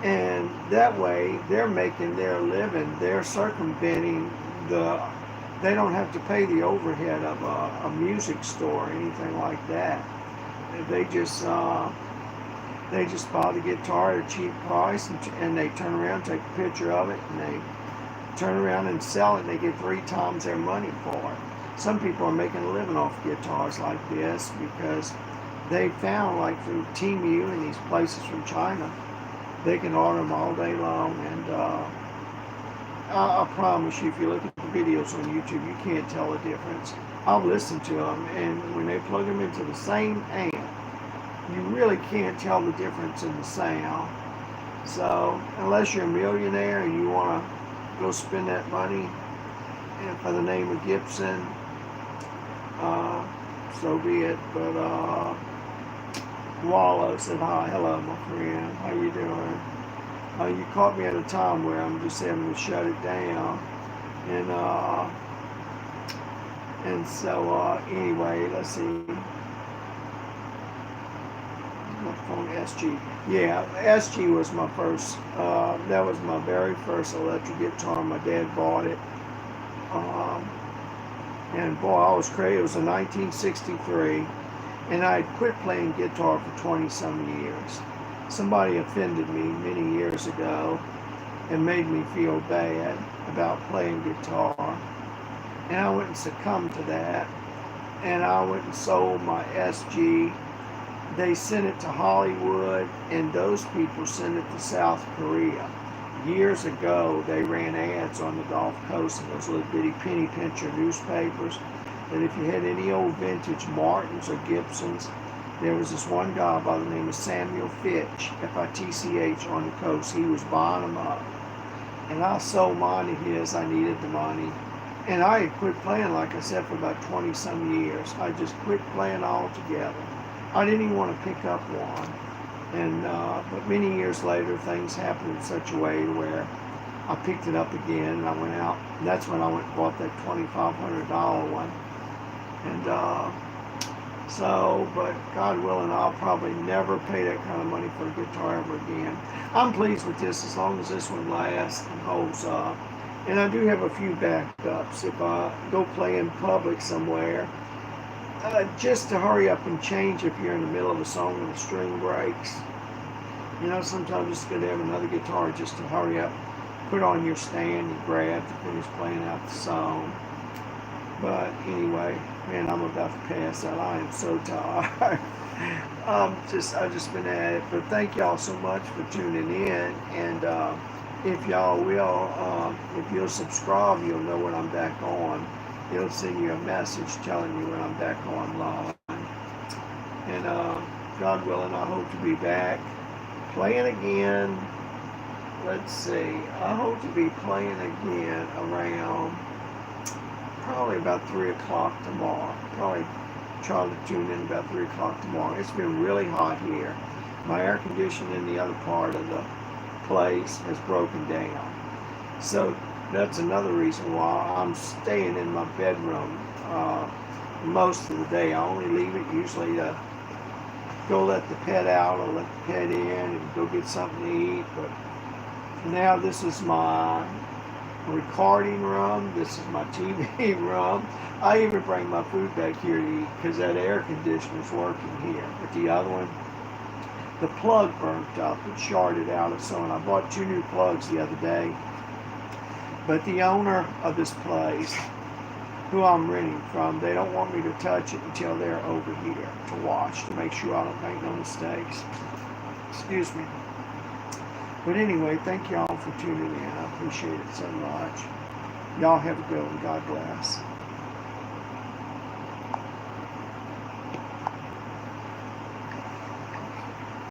And that way, they're making their living. They're circumventing they don't have to pay the overhead of a music store or anything like that. They just buy the guitar at a cheap price, and they turn around, take a picture of it, and they turn around and sell it, and they get 3 times their money for it. Some people are making a living off guitars like this because they found, like through Temu and these places from China, they can order them all day long. And I promise you, if you look at the videos on YouTube, you can't tell the difference. I've listened to them, and when they plug them into the same amp, you really can't tell the difference in the sound. So unless you're a millionaire and you want to go spend that money for the name of Gibson, so be it. But Wallow said hi. Hello, my friend. How you doing? You caught me at a time where I'm just having to shut it down. And so anyway, let's see. On SG. Yeah, SG was my first, that was my very first electric guitar. My dad bought it. And boy, I was crazy. It was in 1963, and I had quit playing guitar for 20 some years. Somebody offended me many years ago and made me feel bad about playing guitar. And I went and succumbed to that. And I went and sold my SG. They sent it to Hollywood, and those people sent it to South Korea. Years ago, they ran ads on the Gulf Coast in those little bitty penny pincher newspapers that if you had any old vintage Martins or Gibsons, there was this one guy by the name of Samuel Fitch, F-I-T-C-H, on the coast. He was buying them up. And I sold mine to his. I needed the money. And I had quit playing, like I said, for about 20 some years. I just quit playing altogether. I didn't even want to pick up one. And but many years later, things happened in such a way where I picked it up again, and I went out. And that's when I went and bought that $2,500 one. And so, but God willing, I'll probably never pay that kind of money for a guitar ever again. I'm pleased with this as long as this one lasts and holds up. And I do have a few backups if I go play in public somewhere. Just to hurry up and change if you're in the middle of a song and the string breaks. You know, sometimes it's good to have another guitar just to hurry up, put on your stand and grab to finish playing out the song. But anyway, man, I'm about to pass out. I am so tired. I've just been at it. But thank y'all so much for tuning in. And if y'all will, if you'll subscribe, you'll know when I'm back on. It'll send you a message telling you when I'm back online. And God willing, I hope to be back playing again. Let's see. I hope to be playing again around probably about 3 o'clock tomorrow. Probably try to tune in about 3 o'clock tomorrow. It's been really hot here. My air conditioning in the other part of the place has broken down. So that's another reason why I'm staying in my bedroom most of the day. I only leave it usually to go let the pet out or let the pet in and go get something to eat. But now this is my recording room. This is my TV room. I even bring my food back here to eat because that air conditioner's working here. But the other one, the plug burnt up. It shorted out or so, and I bought 2 new plugs the other day. But the owner of this place, who I'm renting from, they don't want me to touch it until they're over here to watch, to make sure I don't make no mistakes. Excuse me. But anyway, thank y'all for tuning in. I appreciate it so much. Y'all have a good one. God bless.